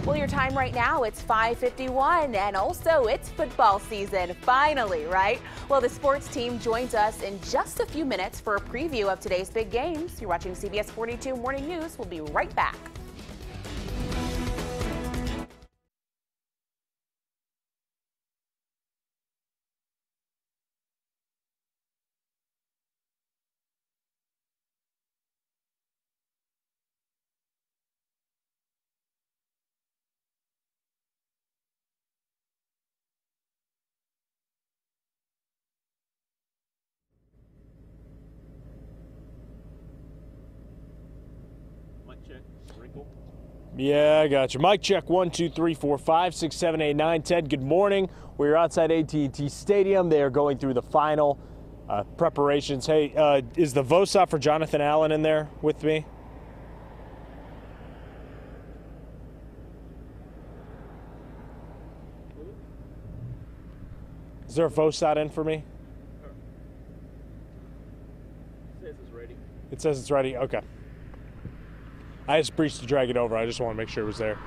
Well, your time right now, it's 5:51, and also it's football season, finally, right? Well, the sports team joins us in just a few minutes for a preview of today's big games. You're watching CBS 42 Morning News. We'll be right back. Yeah, I got you. Mic check 1, 2, 3, 4, 5, 6, 7, 8, 9, 10. Good morning. We're outside AT&T Stadium. They are going through the final preparations. Hey, is the VOSOP for Jonathan Allen in there with me? Is there a VOSOP in for me? It says it's ready. It says it's ready? Okay. I just reached to drag it over. I just want to make sure it was there.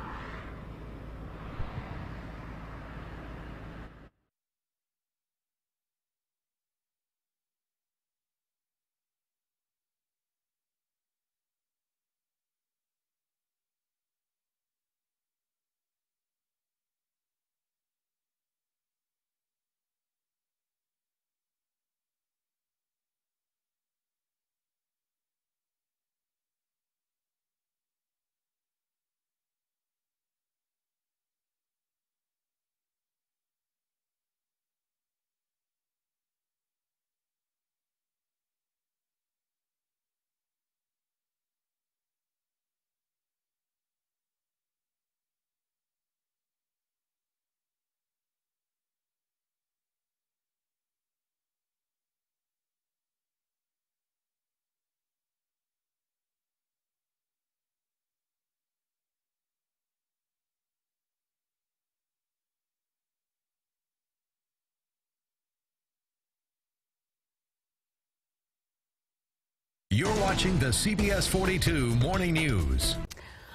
You're watching the CBS 42 Morning News.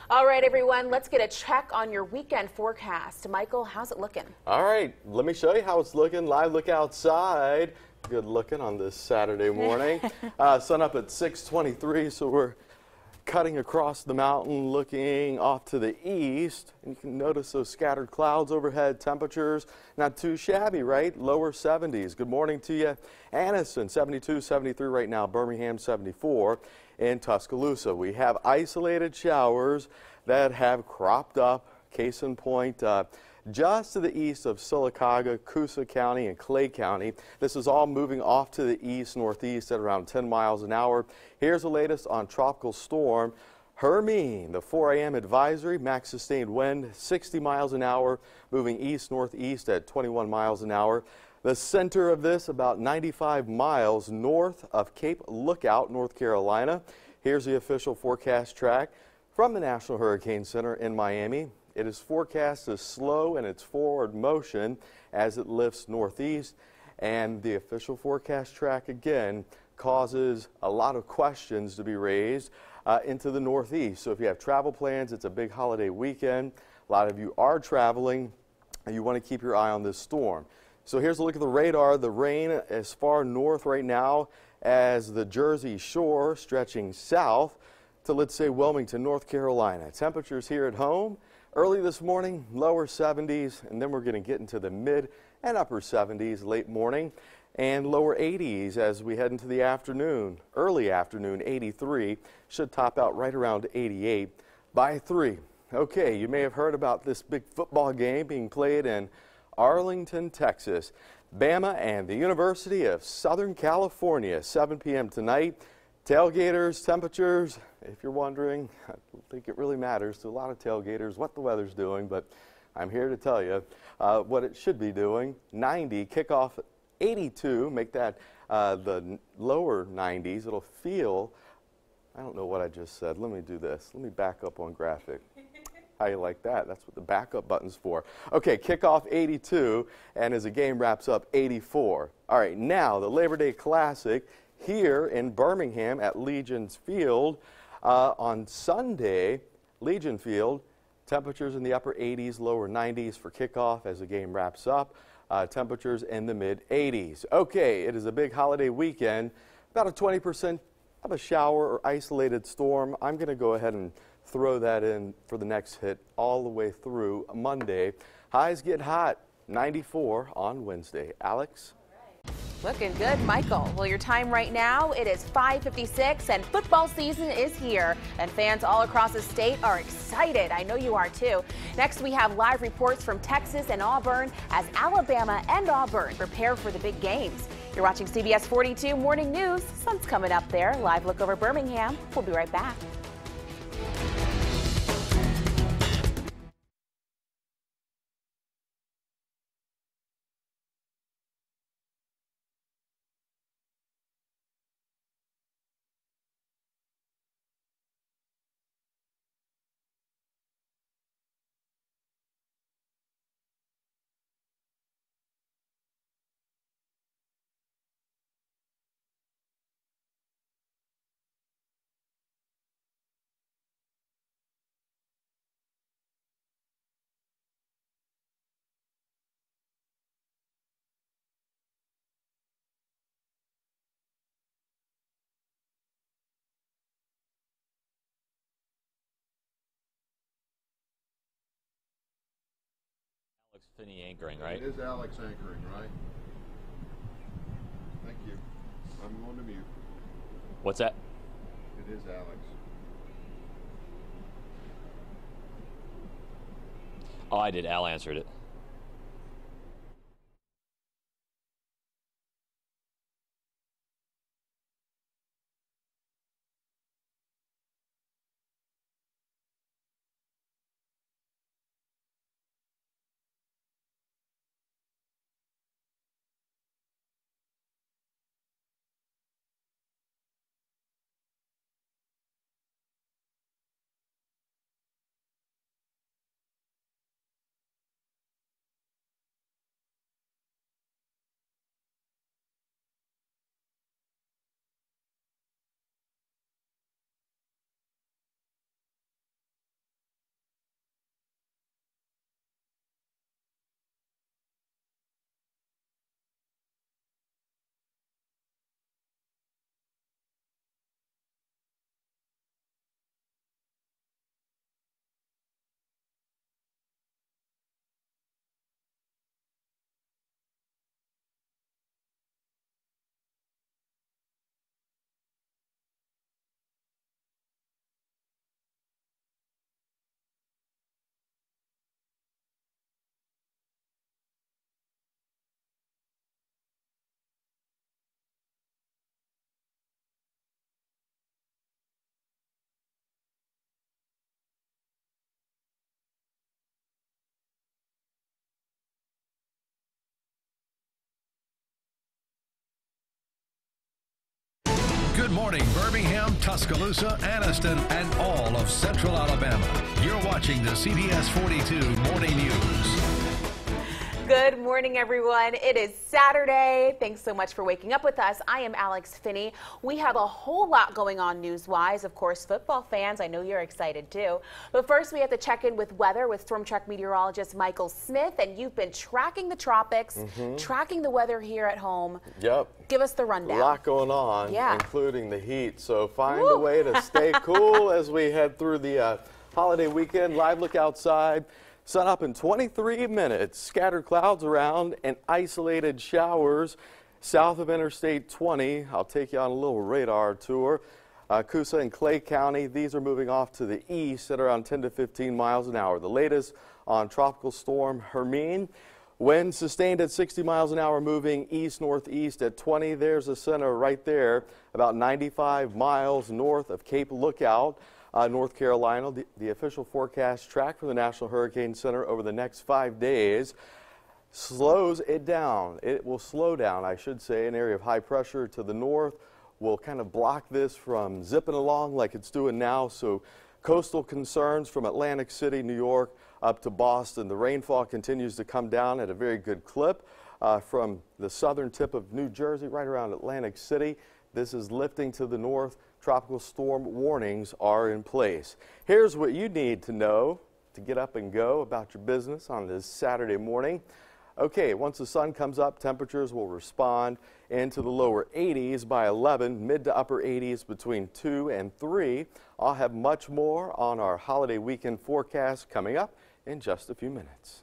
All right, everyone, let's get a check on your weekend forecast. Michael, how's it looking? All right, let me show you how it's looking. Live look outside. Good looking on this Saturday morning. Sun up at 6:23, so we're cutting across the mountain, looking off to the east. And you can notice those scattered clouds overhead. Temperatures not too shabby, right? Lower 70s. Good morning to you. Anniston, 72, 73 right now. Birmingham, 74. In Tuscaloosa, we have isolated showers that have cropped up. Case in point, just to the east of Sylacauga, Coosa County, and Clay County. This is all moving off to the east, northeast at around 10 miles an hour. Here's the latest on Tropical Storm Hermine. The 4 a.m. advisory, max sustained wind 60 miles an hour, moving east-northeast at 21 miles an hour. The center of this about 95 miles north of Cape Lookout, North Carolina. Here's the official forecast track from the National Hurricane Center in Miami. It is forecast to slow in its forward motion as it lifts northeast, and the official forecast track again causes a lot of questions to be raised into the northeast. So if you have travel plans, it's a big holiday weekend. A lot of you are traveling, and you want to keep your eye on this storm. So here's a look at the radar. The rain as far north right now as the Jersey Shore, stretching south to, let's say, Wilmington, North Carolina. Temperatures here at home early this morning, lower 70s, and then we're going to get into the mid and upper 70s late morning and lower 80s as we head into the afternoon. Early afternoon, 83, should top out right around 88 by 3. Okay, you may have heard about this big football game being played in Arlington, Texas. Bama and the University of Southern California, 7 p.m. tonight. Tailgaters, temperatures, if you're wondering, I don't think it really matters to a lot of tailgaters what the weather's doing, but I'm here to tell you what it should be doing. 90, kickoff 82, make that the lower 90s. It'll feel, I don't know what I just said. Let me do this. Let me back up on graphic. How you like that? That's what the backup button's for. Okay, kickoff 82, and as the game wraps up, 84. All right, now the Labor Day Classic here in Birmingham at Legion Field on Sunday. Legion Field, temperatures in the upper 80s, lower 90s for kickoff as the game wraps up. Temperatures in the mid 80s. Okay, it is a big holiday weekend. About a 20% of a shower or isolated storm. I'm going to go ahead and throw that in for the next hit all the way through Monday. Highs get hot, 94 on Wednesday. Alex? Looking good, Michael. Well, your time right now, it is 5:56, and football season is here, and fans all across the state are excited. I know you are too. Next, we have live reports from Texas and Auburn as Alabama and Auburn prepare for the big games. You're watching CBS 42 Morning News. Sun's coming up there. Live look over Birmingham. We'll be right back. Alex Finney anchoring, right? It is Alex anchoring, right? Thank you. I'm going to mute. What's that? It is Alex. Oh, I did. Al answered it. Good morning, Birmingham, Tuscaloosa, Anniston, and all of Central Alabama. You're watching the CBS 42 Morning News. Good morning, everyone. It is Saturday. Thanks so much for waking up with us. I am Alex Finney. We have a whole lot going on news-wise. Of course, football fans, I know you're excited too. But first, we have to check in with weather with Storm Track meteorologist Michael Smith. And you've been tracking the tropics, tracking the weather here at home. Yep. Give us the rundown. A lot going on, yeah, including the heat. So find a way to stay cool as we head through the holiday weekend. Live look outside. Sun up in 23 minutes. Scattered clouds around and isolated showers south of Interstate 20. I'll take you on a little radar tour. Coosa and Clay County, these are moving off to the east at around 10 to 15 miles an hour. The latest on Tropical Storm Hermine. Wind sustained at 60 miles an hour, moving east-northeast at 20. There's the center right there, about 95 miles north of Cape Lookout. North Carolina, the official forecast track from the National Hurricane Center over the next 5 days slows it down. It will slow down, I should say. An area of high pressure to the north will kind of block this from zipping along like it's doing now. So coastal concerns from Atlantic City, New York, up to Boston. The rainfall continues to come down at a very good clip from the southern tip of New Jersey right around Atlantic City. This is lifting to the north. Tropical storm warnings are in place. Here's what you need to know to get up and go about your business on this Saturday morning. Okay, once the sun comes up, temperatures will respond into the lower 80s by 11, mid to upper 80s between 2 and 3. I'll have much more on our holiday weekend forecast coming up in just a few minutes.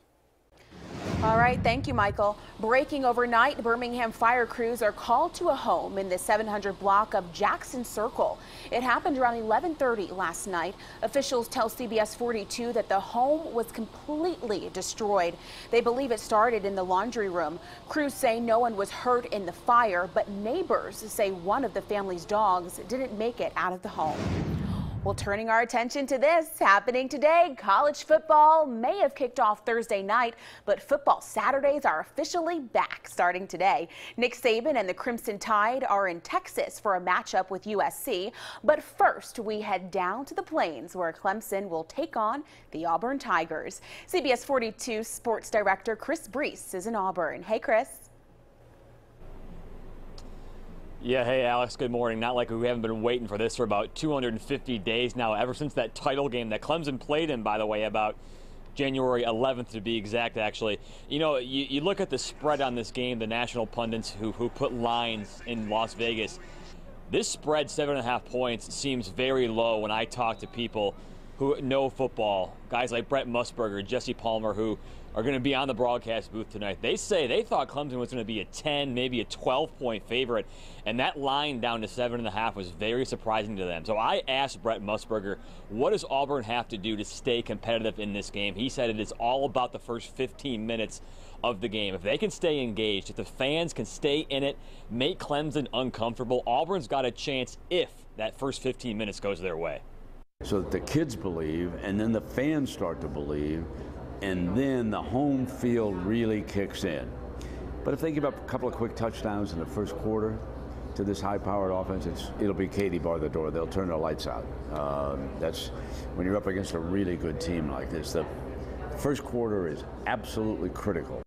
All right, thank you, Michael. Breaking overnight, Birmingham fire crews are called to a home in the 700 block of Jackson Circle. It happened around 11:30 last night. Officials tell CBS42 that the home was completely destroyed. They believe it started in the laundry room. Crews say no one was hurt in the fire, but neighbors say one of the family's dogs didn't make it out of the home. Well, turning our attention to this happening today, college football may have kicked off Thursday night, but football Saturdays are officially back starting today. Nick Saban and the Crimson Tide are in Texas for a matchup with USC. But first, we head down to the Plains where Clemson will take on the Auburn Tigers. CBS 42 sports director Chris Brees is in Auburn. Hey, Chris. Yeah, hey Alex, good morning. Not like we haven't been waiting for this for about 250 days now, ever since that title game that Clemson played in, by the way, about January 11th to be exact, actually. You know, you look at the spread on this game, the national pundits who put lines in Las Vegas. This spread, 7.5 points, seems very low when I talk to people who know football. Guys like Brett Musburger, Jesse Palmer, who are going to be on the broadcast booth tonight. They say they thought Clemson was going to be a 10, maybe a 12-point favorite, and that line down to 7.5 was very surprising to them. So I asked Brett Musburger, what does Auburn have to do to stay competitive in this game? He said it is all about the first 15 minutes of the game. If they can stay engaged, if the fans can stay in it, make Clemson uncomfortable, Auburn's got a chance if that first 15 minutes goes their way. So that the kids believe, and then the fans start to believe, and then the home field really kicks in. But if they give up a couple of quick touchdowns in the first quarter to this high-powered offense, it'll be Katie bar the door. They'll turn the lights out. That's when you're up against a really good team like this. The first quarter is absolutely critical.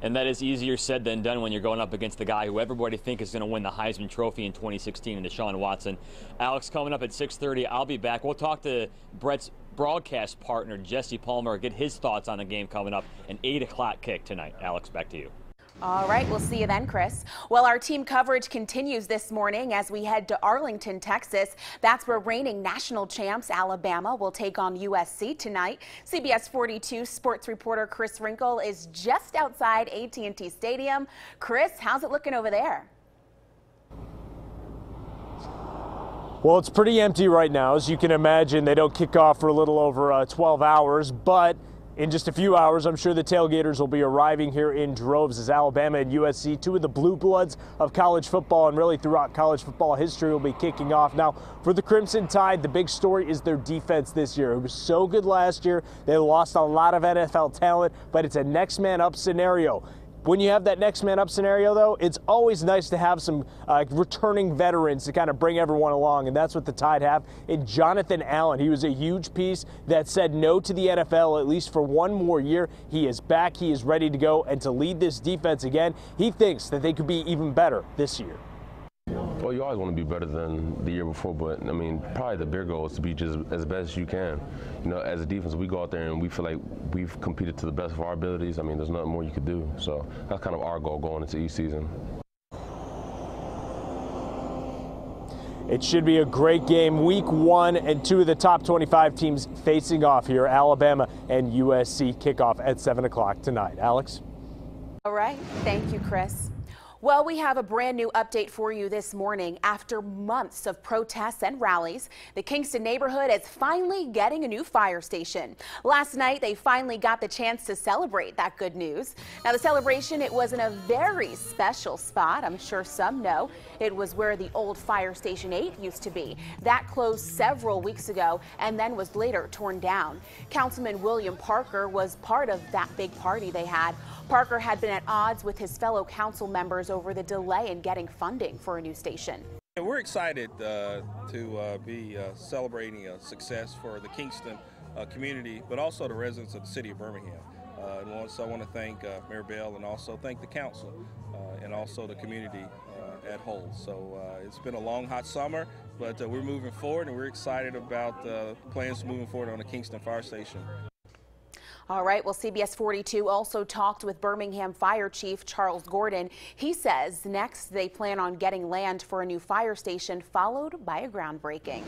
And that is easier said than done when you're going up against the guy who everybody thinks is going to win the Heisman Trophy in 2016, and Deshaun Watson. Alex, coming up at 6:30, I'll be back. We'll talk to Brett's broadcast partner, Jesse Palmer, get his thoughts on the game coming up. An 8 o'clock kick tonight. Alex, back to you. All right, we'll see you then, Chris. Well, our team coverage continues this morning as we head to Arlington, Texas. That's where reigning national champs Alabama will take on USC tonight. CBS 42 sports reporter Chris Wrinkle is just outside AT&T Stadium. Chris, how's it looking over there? Well, it's pretty empty right now. As you can imagine, they don't kick off for a little over 12 hours, but in just a few hours, I'm sure the tailgaters will be arriving here in droves as Alabama and USC, two of the blue bloods of college football and really throughout college football history, will be kicking off. Now, for the Crimson Tide, the big story is their defense this year. It was so good last year. They lost a lot of NFL talent, but it's a next man up scenario. When you have that next man up scenario, though, it's always nice to have some returning veterans to kind of bring everyone along, and that's what the Tide have in Jonathan Allen. He was a huge piece that said no to the NFL, at least for one more year. He is back. He is ready to go and to lead this defense again. He thinks that they could be even better this year. Well, you always want to be better than the year before, but I mean, probably the bigger goal is to be just as best as you can. You know, as a defense, we go out there and we feel like we've competed to the best of our abilities. I mean, there's nothing more you could do. So that's kind of our goal going into each season. It should be a great game. Week 1 and 2 of the top 25 teams facing off here. Alabama and USC kickoff at 7 o'clock tonight. Alex? All right. Thank you, Chris. Well, we have a brand new update for you this morning. After months of protests and rallies, the Kingston neighborhood is finally getting a new fire station. Last night, they finally got the chance to celebrate that good news. Now, the celebration, it was in a very special spot. I'm sure some know. It was where the old Fire Station 8 used to be. That closed several weeks ago and then was later torn down. Councilman William Parker was part of that big party they had. Parker had been at odds with his fellow council members over the delay in getting funding for a new station. We're excited to be celebrating a success for the Kingston community, but also the residents of the city of Birmingham. And also I want to thank Mayor Bell and also thank the council and also the community at whole. So it's been a long, hot summer, but we're moving forward and we're excited about plans moving forward on the Kingston Fire Station. All right, well, CBS 42 also talked with Birmingham Fire Chief Charles Gordon. He says next they plan on getting land for a new fire station, followed by a groundbreaking.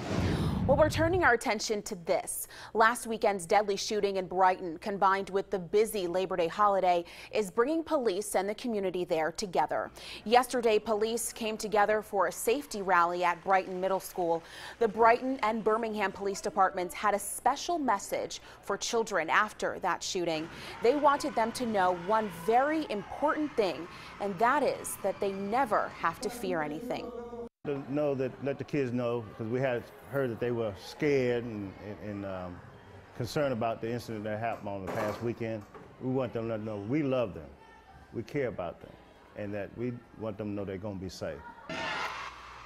Well, we're turning our attention to this. Last weekend's deadly shooting in Brighton, combined with the busy Labor Day holiday, is bringing police and the community there together. Yesterday, police came together for a safety rally at Brighton Middle School. The Brighton and Birmingham police departments had a special message for children after that shooting. They wanted them to know one very important thing, and that is that they never have to fear anything. To know that, let the kids know, because we had heard that they were scared and concerned about the incident that happened on the past weekend. We want them to know we love them, we care about them, and that we want them to know they're going to be safe.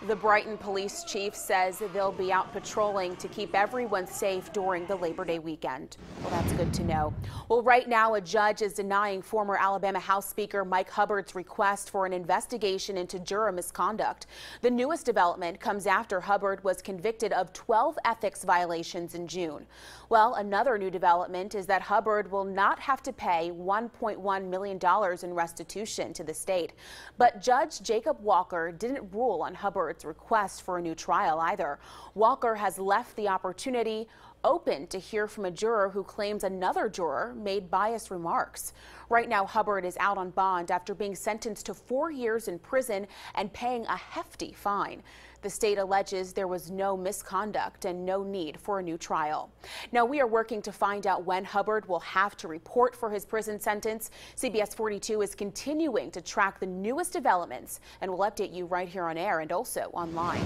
The Brighton police chief says they'll be out patrolling to keep everyone safe during the Labor Day weekend. Well, that's good to know. Well, right now, a judge is denying former Alabama House Speaker Mike Hubbard's request for an investigation into juror misconduct. The newest development comes after Hubbard was convicted of 12 ethics violations in June. Well, another new development is that Hubbard will not have to pay $1.1 million in restitution to the state. But Judge Jacob Walker didn't rule on Hubbard's request for a new trial either. Walker has left the opportunity open to hear from a juror who claims another juror made biased remarks. Right now, Hubbard is out on bond after being sentenced to 4 years in prison and paying a hefty fine. The state alleges there was no misconduct and no need for a new trial. Now, we are working to find out when Hubbard will have to report for his prison sentence. CBS 42 is continuing to track the newest developments, and we'll update you right here on air and also online.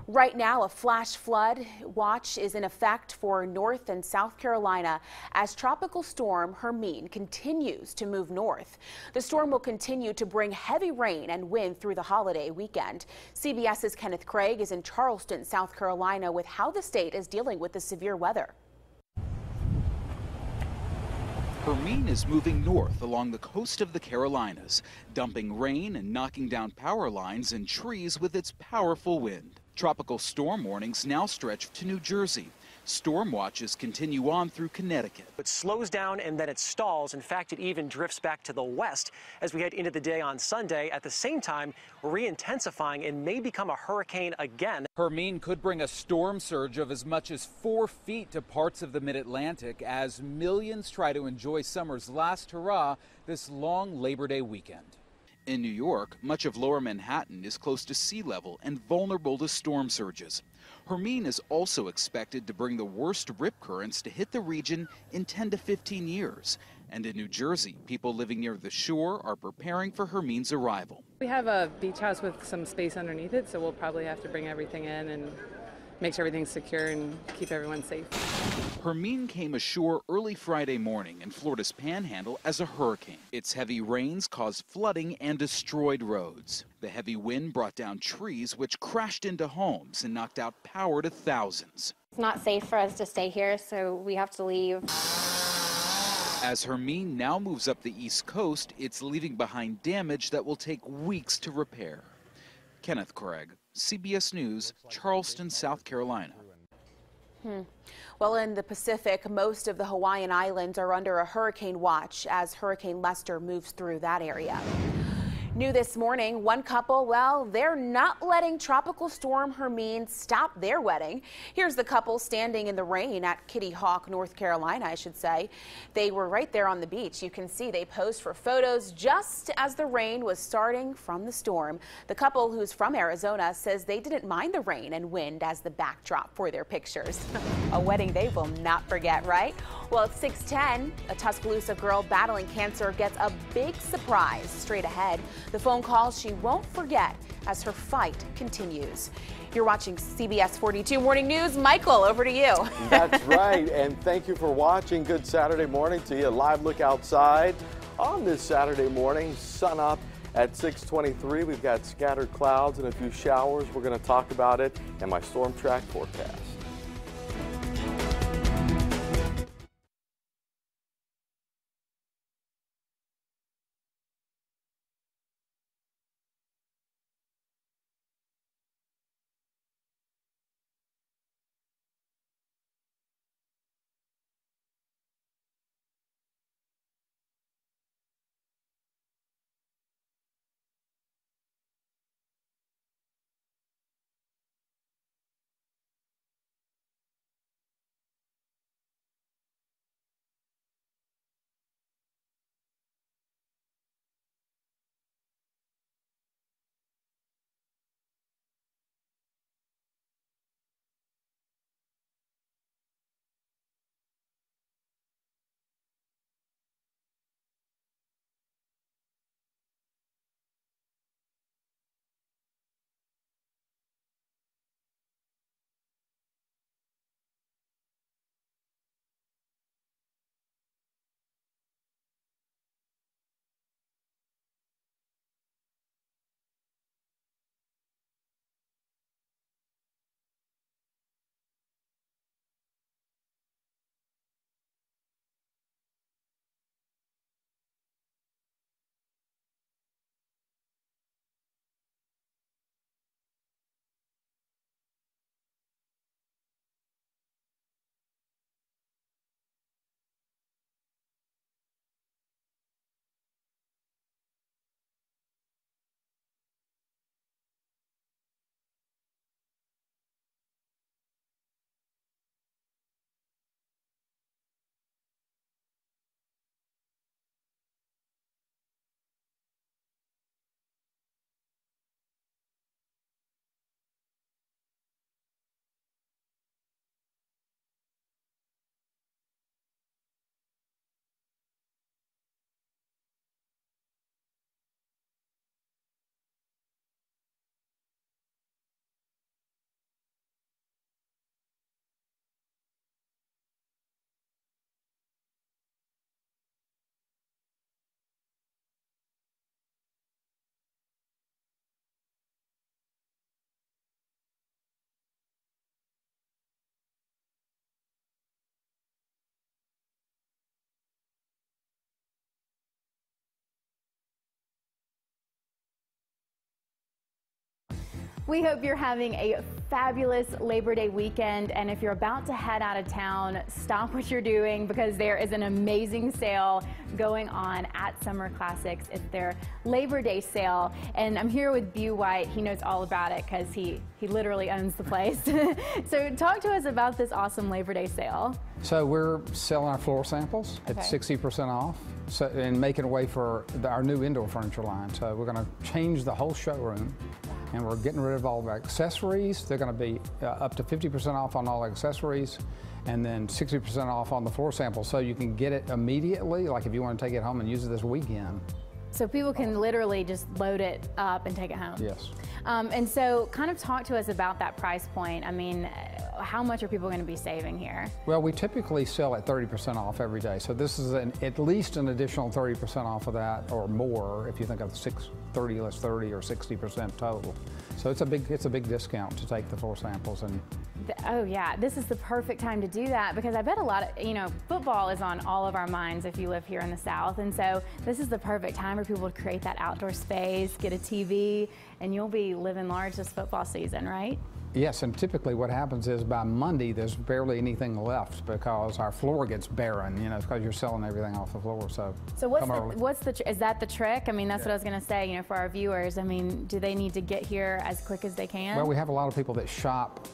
Right now, a flash flood watch is in effect for North and South Carolina as Tropical Storm Hermine continues to move north. The storm will continue to bring heavy rain and wind through the holiday weekend. CBS's Kenneth Craig is in Charleston, South Carolina, with how the state is dealing with the severe weather. Hermine is moving north along the coast of the Carolinas, dumping rain and knocking down power lines and trees with its powerful wind. Tropical storm warnings now stretch to New Jersey. Storm watches continue on through Connecticut. It slows down and then it stalls. In fact, it even drifts back to the west as we head into the day on Sunday. At the same time, re-intensifying and may become a hurricane again. Hermine could bring a storm surge of as much as 4 feet to parts of the mid-Atlantic as millions try to enjoy summer's last hurrah this long Labor Day weekend. In New York, much of lower Manhattan is close to sea level and vulnerable to storm surges. Hermine is also expected to bring the worst rip currents to hit the region in 10 to 15 years. And in New Jersey, people living near the shore are preparing for Hermine's arrival. We have a beach house with some space underneath it, so we'll probably have to bring everything in and make sure everything's secure and keep everyone safe. Hermine came ashore early Friday morning in Florida's Panhandle as a hurricane. Its heavy rains caused flooding and destroyed roads. The heavy wind brought down trees which crashed into homes and knocked out power to thousands. It's not safe for us to stay here, so we have to leave. As Hermine now moves up the east coast, it's leaving behind damage that will take weeks to repair. Kenneth Craig, CBS News, Charleston, South Carolina. Well, in the Pacific, most of the Hawaiian Islands are under a hurricane watch as Hurricane Lester moves through that area. New this morning, one couple, well, they're not letting Tropical Storm Hermine stop their wedding. Here's the couple standing in the rain at Kitty Hawk, North Carolina, I should say. They were right there on the beach. You can see they posed for photos just as the rain was starting from the storm. The couple, who's from Arizona, says they didn't mind the rain and wind as the backdrop for their pictures. A wedding they will not forget, right? Well, at 6:10, a Tuscaloosa girl battling cancer gets a big surprise straight ahead. The phone call she won't forget as her fight continues. You're watching CBS 42 Morning News. Michael, over to you. That's right, and thank you for watching. Good Saturday morning to you. Live look outside on this Saturday morning. Sun up at 6:23. We've got scattered clouds and a few showers. We're going to talk about it and my storm track forecast. We hope you're having a fabulous Labor Day weekend, and if you're about to head out of town, stop what you're doing because there is an amazing sale going on at Summer Classics. It's their Labor Day sale, and I'm here with Bu White. He knows all about it because he literally owns the place. So talk to us about this awesome Labor Day sale. So we're selling our floor samples at 60% off. So, and making a way for our new indoor furniture line. So we're going to change the whole showroom, and we're getting rid of all of our accessories. They're going to be up to 50% off on all accessories, and then 60% off on the floor sample. So you can get it immediately, like if you want to take it home and use it this weekend. So people can literally just load it up and take it home. Yes. And so kind of talk to us about that price point. I mean, how much are people going to be saving here? Well, we typically sell at 30% off every day. So this is at least an additional 30% off of that or more if you think of 30 less 30 or 60% total. So it's a big discount to take the floor samples. And oh yeah, this is the perfect time to do that because I bet a lot of, football is on all of our minds if you live here in the South. And so this is the perfect time for people to create that outdoor space, get a TV, and you'll be living large this football season, right? Yes, and typically what happens is by Monday there's barely anything left because our floor gets barren, because you're selling everything off the floor. So is that the trick? I mean, that's what I was going to say, for our viewers. I mean, do they need to get here as quick as they can? Well, we have a lot of people that shop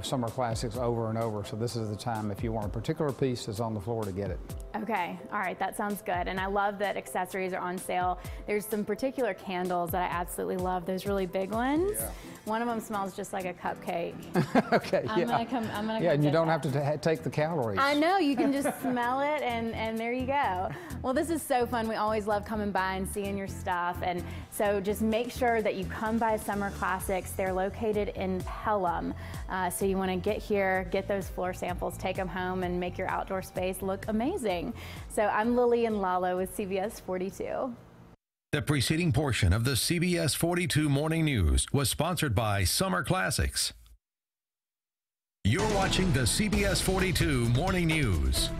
Summer Classics over and over. So this is the time if you want a particular piece that's on the floor to get it. Okay, all right, that sounds good. And I love that accessories are on sale. There's some particular candles that I absolutely love, those really big ones. Yeah. One of them smells just like a cupcake. Okay, I'm gonna come yeah, and you don't have to take the calories. I know, you can just smell it and there you go. Well, this is so fun. We always love coming by and seeing your stuff. And so just make sure that you come by Summer Classics. They're located in Pelham. So you want to get here, get those floor samples, take them home, and make your outdoor space look amazing. So I'm Lillian Lalo with CBS 42. The preceding portion of the CBS 42 Morning News was sponsored by Summer Classics. You're watching the CBS 42 Morning News.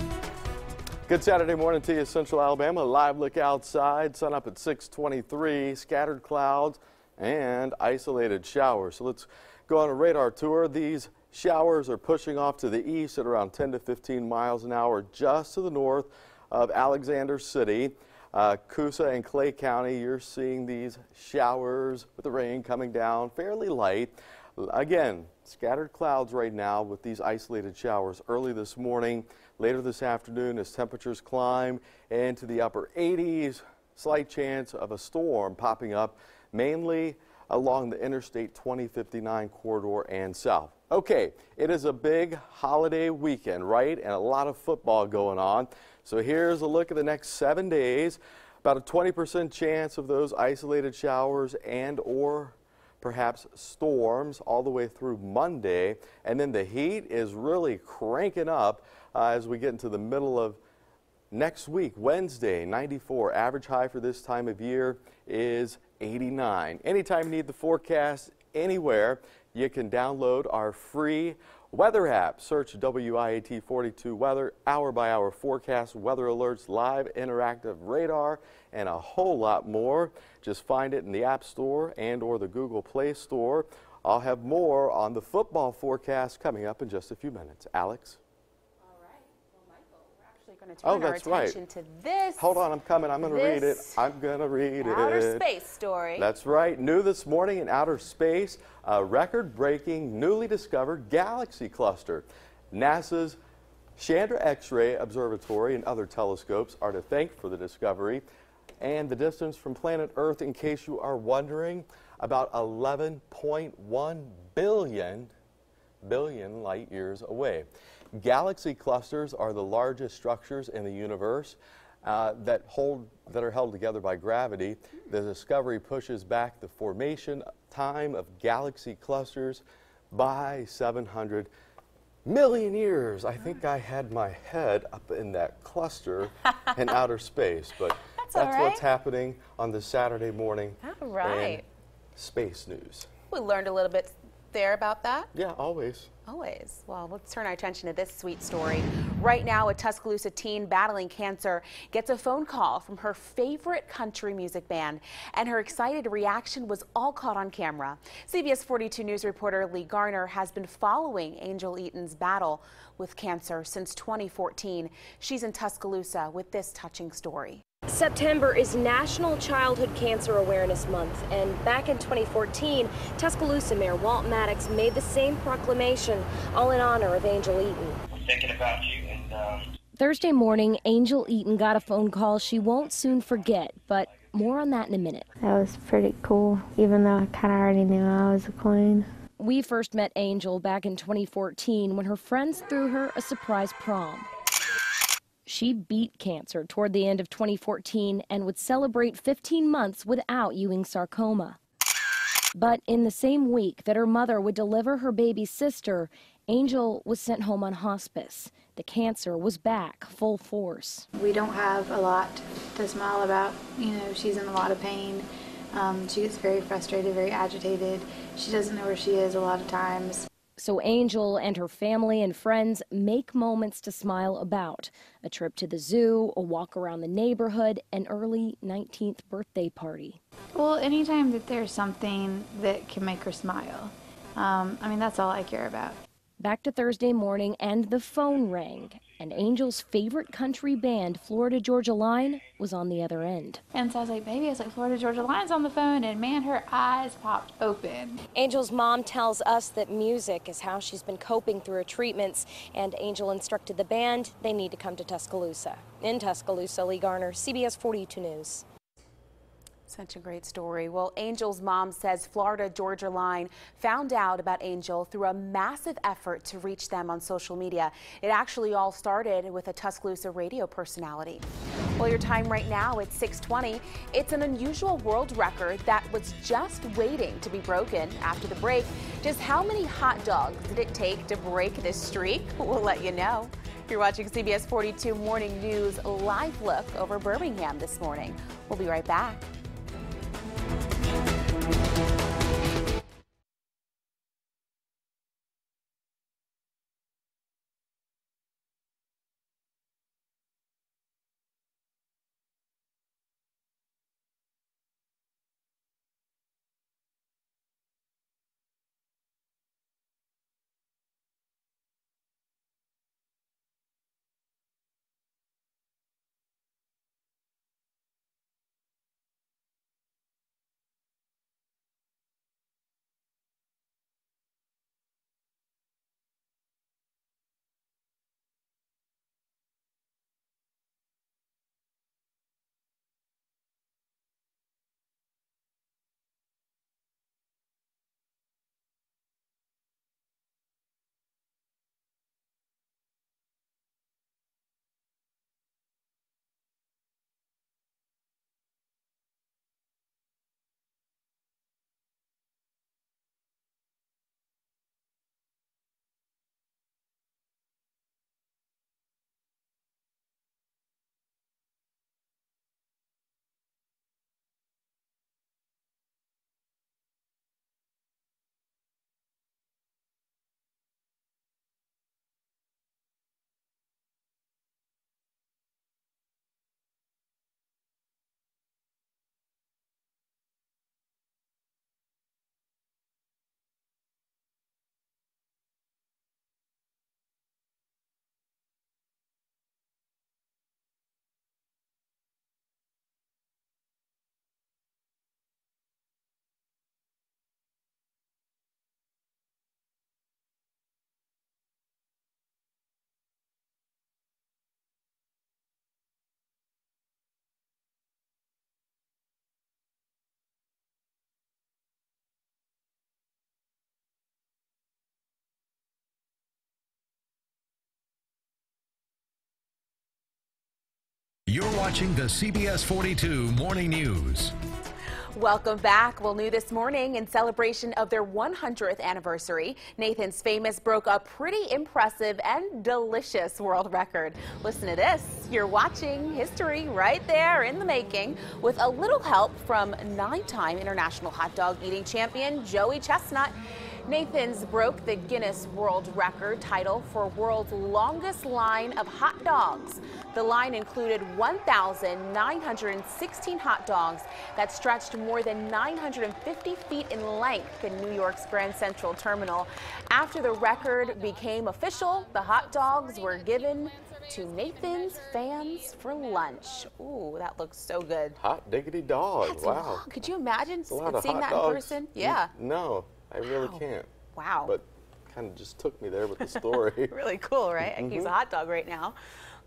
Good Saturday morning to you, Central Alabama. Live look outside, sun up at 6:23, scattered clouds and isolated showers. So let's go on a radar tour. These showers are pushing off to the east at around 10 to 15 miles an hour just to the north of Alexander City. Coosa and Clay County, you're seeing these showers with the rain coming down fairly light. Again, scattered clouds right now with these isolated showers early this morning, later this afternoon as temperatures climb into the upper 80s. Slight chance of a storm popping up mainly along the Interstate 2059 corridor and south. Okay, it is a big holiday weekend, right? And a lot of football going on. So here's a look at the next 7 days. About a 20% chance of those isolated showers and or perhaps storms all the way through Monday. And then the heat is really cranking up as we get into the middle of next week. Wednesday, 94. Average high for this time of year is 89. Anytime you need the forecast anywhere, you can download our free weather app. Search WIAT 42 Weather, hour-by-hour forecast, weather alerts, live interactive radar, and a whole lot more. Just find it in the App Store and or the Google Play Store. I'll have more on the football forecast coming up in just a few minutes. Alex? Turn our attention to this. Hold on, I'm coming. I'm going to read it. I'm going to read it. Outer space story. That's right. New this morning in outer space, a record-breaking, newly discovered galaxy cluster. NASA's Chandra X-ray Observatory and other telescopes are to thank for the discovery. And the distance from planet Earth, in case you are wondering, about 11.1 billion light years away. Galaxy clusters are the largest structures in the universe that are held together by gravity. The discovery pushes back the formation time of galaxy clusters by 700 million years. I think I had my head up in that cluster in outer space, but that's what's happening on this Saturday morning in space news. We learned a little bit there about that. Yeah, always. Always. Well, let's turn our attention to this sweet story. Right now, a Tuscaloosa teen battling cancer gets a phone call from her favorite country music band, and her excited reaction was all caught on camera. CBS 42 News reporter Lee Garner has been following Angel Eaton's battle with cancer since 2014. She's in Tuscaloosa with this touching story. September is National Childhood Cancer Awareness Month, and back in 2014, Tuscaloosa Mayor Walt Maddox made the same proclamation, all in honor of Angel Eaton. I'm thinking about you. And Thursday morning, Angel Eaton got a phone call she won't soon forget, but more on that in a minute. That was pretty cool, even though I kind of already knew I was a queen. We first met Angel back in 2014 when her friends threw her a surprise prom. She beat cancer toward the end of 2014 and would celebrate 15 months without Ewing sarcoma. But in the same week that her mother would deliver her baby sister, Angel was sent home on hospice. The cancer was back full force. We don't have a lot to smile about. You know, she's in a lot of pain. She gets very frustrated, very agitated. She doesn't know where she is a lot of times. So Angel and her family and friends make moments to smile about. A trip to the zoo, a walk around the neighborhood, an early 19th birthday party. Well, anytime that there's something that can make her smile, I mean, that's all I care about. Back to Thursday morning, and the phone rang, and Angel's favorite country band, Florida Georgia Line, was on the other end. And so I was like, baby, Florida Georgia Line's on the phone, and man, her eyes popped open. Angel's mom tells us that music is how she's been coping through her treatments, and Angel instructed the band they need to come to Tuscaloosa. In Tuscaloosa, Lee Garner, CBS 42 News. Such a great story. Well, Angel's mom says Florida Georgia Line found out about Angel through a massive effort to reach them on social media. It actually all started with a Tuscaloosa radio personality. Well, your time right now, it's 6:20. It's an unusual world record that was just waiting to be broken after the break. Just how many hot dogs did it take to break this streak? We'll let you know. You're watching CBS 42 Morning News live look over Birmingham this morning. We'll be right back. You're watching the CBS 42 Morning News. Welcome back. Well, new this morning, in celebration of their 100th anniversary, Nathan's Famous broke a pretty impressive and delicious world record. Listen to this. You're watching history right there in the making, with a little help from 9-time international hot dog eating champion Joey Chestnut. Nathan's broke the Guinness World Record title for world's longest line of hot dogs. The line included 1,916 hot dogs that stretched more than 950 feet in length in New York's Grand Central Terminal. After the record became official, the hot dogs were given to Nathan's fans for lunch. Ooh, that looks so good. Hot diggity dog. That's wow. long. Could you imagine That's a lot of seeing hot that dogs. in person? Yeah. No, I really can't. Wow. But kind of just took me there with the story. Really cool, right? I can use a hot dog right now.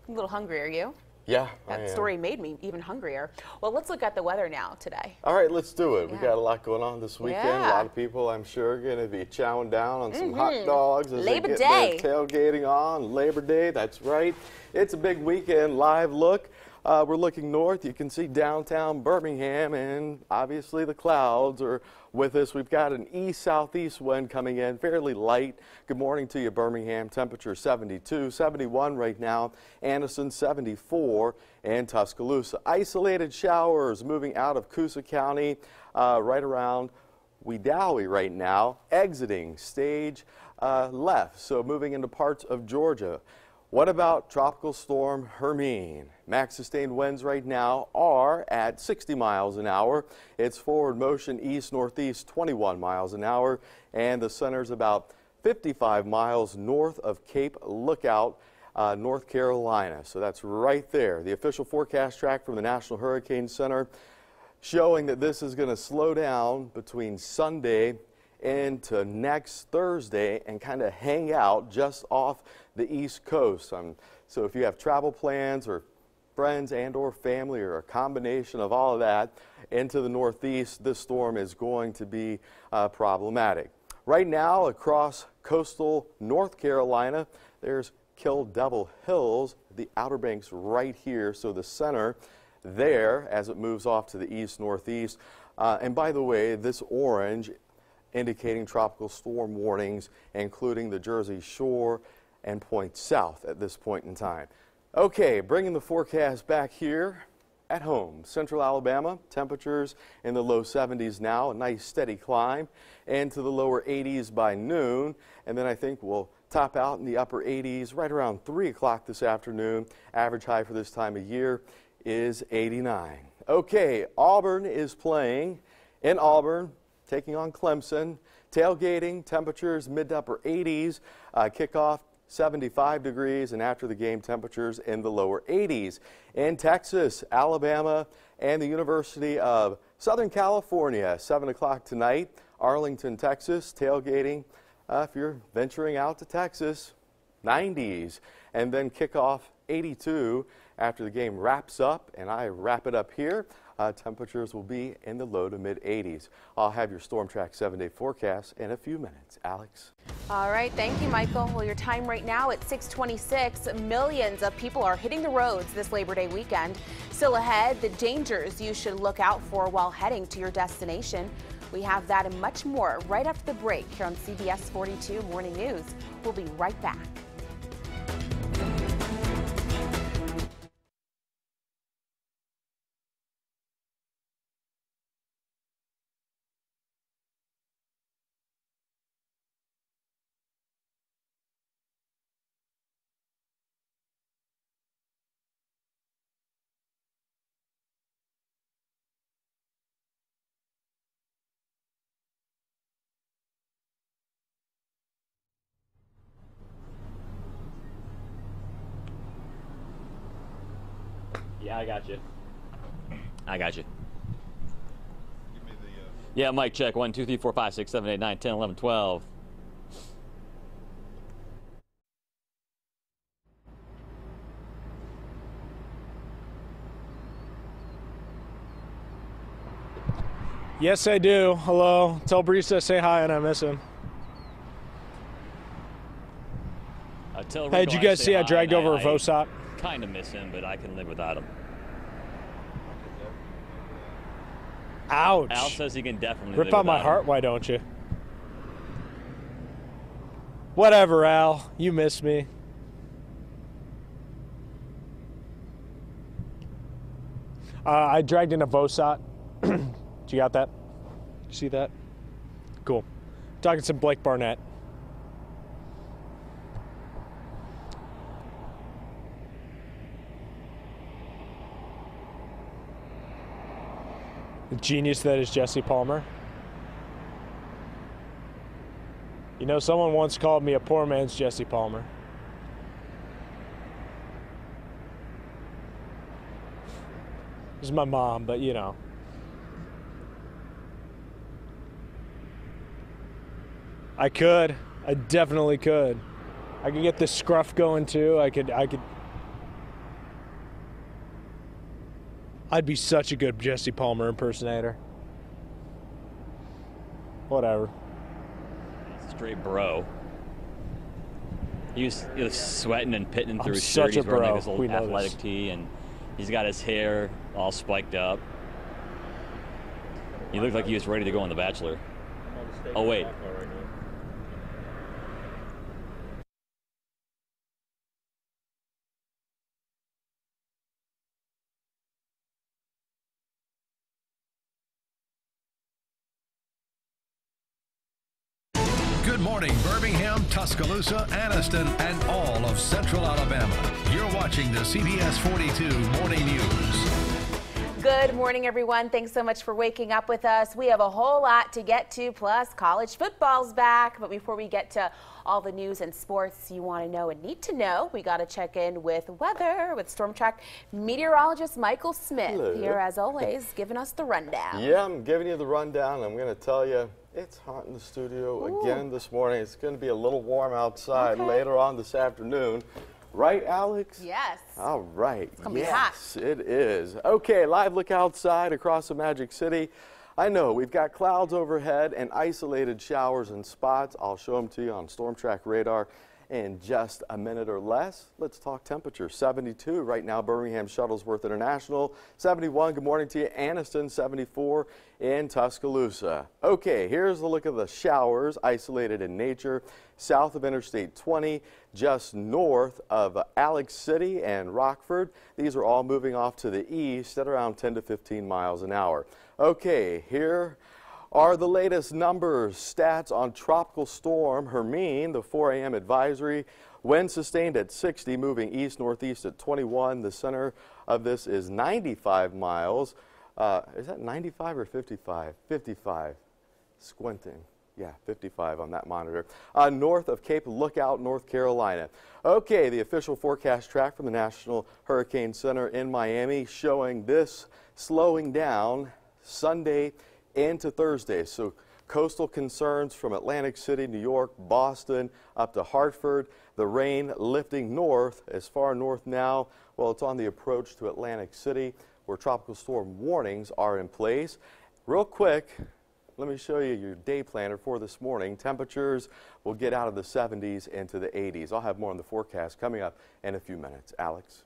I'm a little hungry, are you? Yeah, That story made me even hungrier. Well, let's look at the weather now today. All right, let's do it. Yeah. We got a lot going on this weekend. Yeah. A lot of people, I'm sure, are going to be chowing down on some hot dogs as Labor they get Day. their tailgating on. Labor Day, that's right. It's a big weekend. Live look. We're looking north. You can see downtown Birmingham, and obviously the clouds are with us. We've got an east-southeast wind coming in, fairly light. Good morning to you, Birmingham. Temperature 72, 71 right now. Anniston 74, and Tuscaloosa. Isolated showers moving out of Coosa County right around Wedowee right now, exiting stage left, so moving into parts of Georgia. What about Tropical Storm Hermine? Max sustained winds right now are at 60 miles an hour. Its forward motion east-northeast 21 miles an hour, and the center's about 55 miles north of Cape Lookout, North Carolina. So that's right there. The official forecast track from the National Hurricane Center showing that this is going to slow down between Sunday into next Thursday and kind of hang out just off the East Coast. So if you have travel plans or friends and or family or a combination of all of that into the Northeast, this storm is going to be problematic. Right now across coastal North Carolina, there's Kill Devil Hills, the Outer Banks right here, so the center there as it moves off to the east-northeast. And by the way, this orange indicating tropical storm warnings, including the Jersey Shore and points south at this point in time. Okay, bringing the forecast back here at home. Central Alabama, temperatures in the low 70s now, a nice steady climb, and to the lower 80s by noon. And then I think we'll top out in the upper 80s right around 3 o'clock this afternoon. Average high for this time of year is 89. Okay, Auburn is playing in Auburn, taking on Clemson. Tailgating, temperatures mid to upper 80s. Kickoff 75 degrees, and after the game, temperatures in the lower 80s. In Texas, Alabama, and the University of Southern California, 7 o'clock tonight. Arlington, Texas, tailgating if you're venturing out to Texas, 90s. And then kickoff 82 after the game wraps up, and I wrap it up here. Temperatures will be in the low to mid 80s. I'll have your Storm Track 7-day forecast in a few minutes. Alex. All right, thank you, Michael. Well, your time right now at 6:26. Millions of people are hitting the roads this Labor Day weekend. Still ahead, the dangers you should look out for while heading to your destination. We have that and much more right after the break here on CBS 42 Morning News. We'll be right back. Yeah, I got you. I got you. Yeah, mic check. 1, 2, 3, 4, 5, 6, 7, 8, 9, 10, 11, 12. Yes, I do. Hello. Tell Brees I say hi and I miss him. Hey, did you guys see I dragged over a Vosot? Kind of miss him, but I can live without him. Ouch. Al says he can definitely rip live out my without heart, him. why don't you? Whatever, Al. You miss me. I dragged in a Vosot. You got that? You see that? Cool. Talking some Blake Barnett. The genius that is Jesse Palmer. You know, someone once called me a poor man's Jesse Palmer. This is my mom, but you know. I definitely could. I could get the scruff going too. I'd be such a good Jesse Palmer impersonator. Whatever. Straight bro. He was sweating and pitting through his such shirt. He's a wearing bro. like his little We know athletic this. tee, and he's got his hair all spiked up. He looked like he was ready to go on The Bachelor. Oh wait. Good morning, Birmingham, Tuscaloosa, Anniston, and all of Central Alabama. You're watching the CBS 42 Morning News. Good morning, everyone. Thanks so much for waking up with us. We have a whole lot to get to, plus college football's back. But before we get to all the news and sports you want to know and need to know, we got to check in with weather with Storm Track meteorologist Michael Smith. Hello. Here, as always, giving us the rundown. Yeah, I'm giving you the rundown. I'm going to tell you it's hot in the studio again this morning. It's going to be a little warm outside later on this afternoon. Right, Alex? Yes. All right. It's going to be hot. Yes, it is. Okay, live look outside across the Magic City. I know we've got clouds overhead and isolated showers and spots. I'll show them to you on Storm Track radar in just a minute or less. Let's talk temperature. 72 right now, Birmingham Shuttlesworth International. 71, good morning to you, Anniston. 74 in Tuscaloosa. Okay, here's a look at the showers isolated in nature. South of Interstate 20, just north of Alex City and Rockford. These are all moving off to the east at around 10 to 15 miles an hour. Okay, here are the latest numbers, stats on Tropical Storm Hermine, the 4 a.m. advisory. Wind sustained at 60, moving east-northeast at 21. The center of this is 95 miles. Is that 95 or 55? 55. Squinting. Yeah, 55 on that monitor. North of Cape Lookout, North Carolina. Okay, the official forecast track from the National Hurricane Center in Miami showing this slowing down Sunday into Thursday. So coastal concerns from Atlantic City, New York, Boston, up to Hartford. The rain lifting north, as far north now. Well, it's on the approach to Atlantic City where tropical storm warnings are in place. Real quick, let me show you your day planner for this morning. Temperatures will get out of the 70s into the 80s. I'll have more on the forecast coming up in a few minutes. Alex.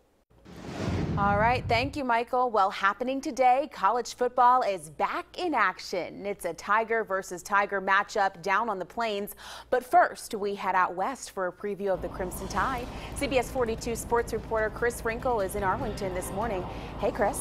All right, thank you, Michael. Well, happening today, college football is back in action. It's a Tiger versus Tiger matchup down on the plains. But first, we head out west for a preview of the Crimson Tide. CBS 42 sports reporter Chris Frinkle is in Arlington this morning. Hey, Chris.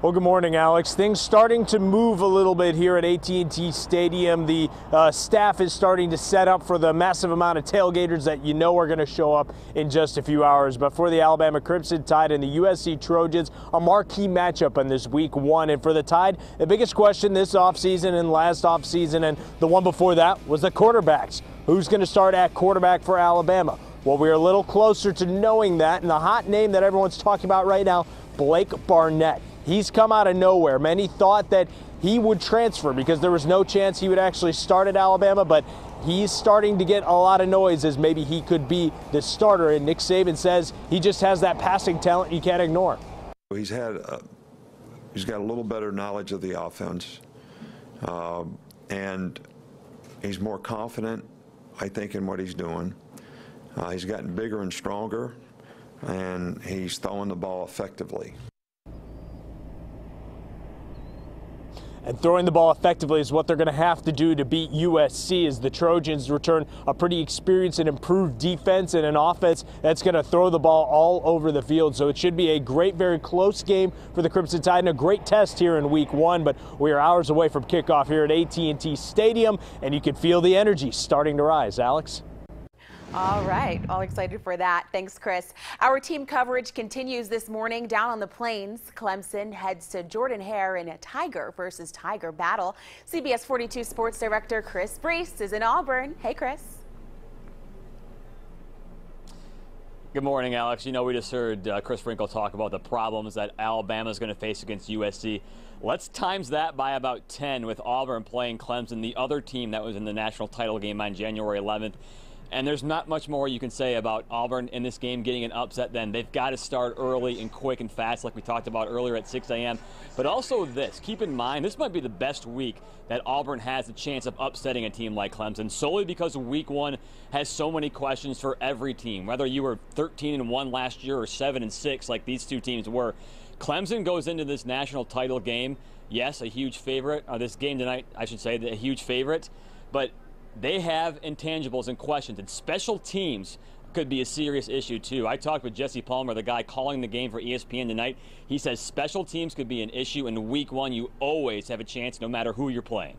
Well, good morning, Alex. Things starting to move a little bit here at AT&T Stadium. The staff is starting to set up for the massive amount of tailgaters that you know are going to show up in just a few hours. But for the Alabama Crimson Tide and the USC Trojans, a marquee matchup on this week one. And for the Tide, the biggest question this offseason and last offseason and the one before that was the quarterbacks. Who's going to start at quarterback for Alabama? Well, we're a little closer to knowing that. And the hot name that everyone's talking about right now, Blake Barnett. He's come out of nowhere. Many thought that he would transfer because there was no chance he would actually start at Alabama, but he's starting to get a lot of noise as maybe he could be the starter. And Nick Saban says he just has that passing talent you can't ignore. He's got a little better knowledge of the offense, and he's more confident, I think, in what he's doing. He's gotten bigger and stronger, and he's throwing the ball effectively. And throwing the ball effectively is what they're going to have to do to beat USC, as the Trojans return a pretty experienced and improved defense and an offense that's going to throw the ball all over the field. So it should be a great, very close game for the Crimson Tide and a great test here in week 1. But we are hours away from kickoff here at AT&T Stadium, and you can feel the energy starting to rise. Alex? All right, all excited for that. Thanks, Chris. Our team coverage continues this morning down on the plains. Clemson heads to Jordan Hare in a Tiger versus Tiger battle. CBS 42 Sports Director Chris Brees is in Auburn. Hey, Chris. Good morning, Alex. You know, we just heard Chris Frinkle talk about the problems that Alabama is going to face against USC. Let's times that by about 10 with Auburn playing Clemson, the other team that was in the national title game on January 11th. And there's not much more you can say about Auburn in this game getting an upset then. They've got to start early and quick and fast like we talked about earlier at 6 a.m. But also this, keep in mind, this might be the best week that Auburn has a chance of upsetting a team like Clemson, solely because week 1 has so many questions for every team. Whether you were 13-1 last year or 7-6 like these two teams were, Clemson goes into this national title game, yes, a huge favorite, or this game tonight, I should say, a huge favorite, but they have intangibles and questions, and special teams could be a serious issue too. I talked with Jesse Palmer, the guy calling the game for ESPN tonight. He says special teams could be an issue in week 1. You always have a chance no matter who you're playing.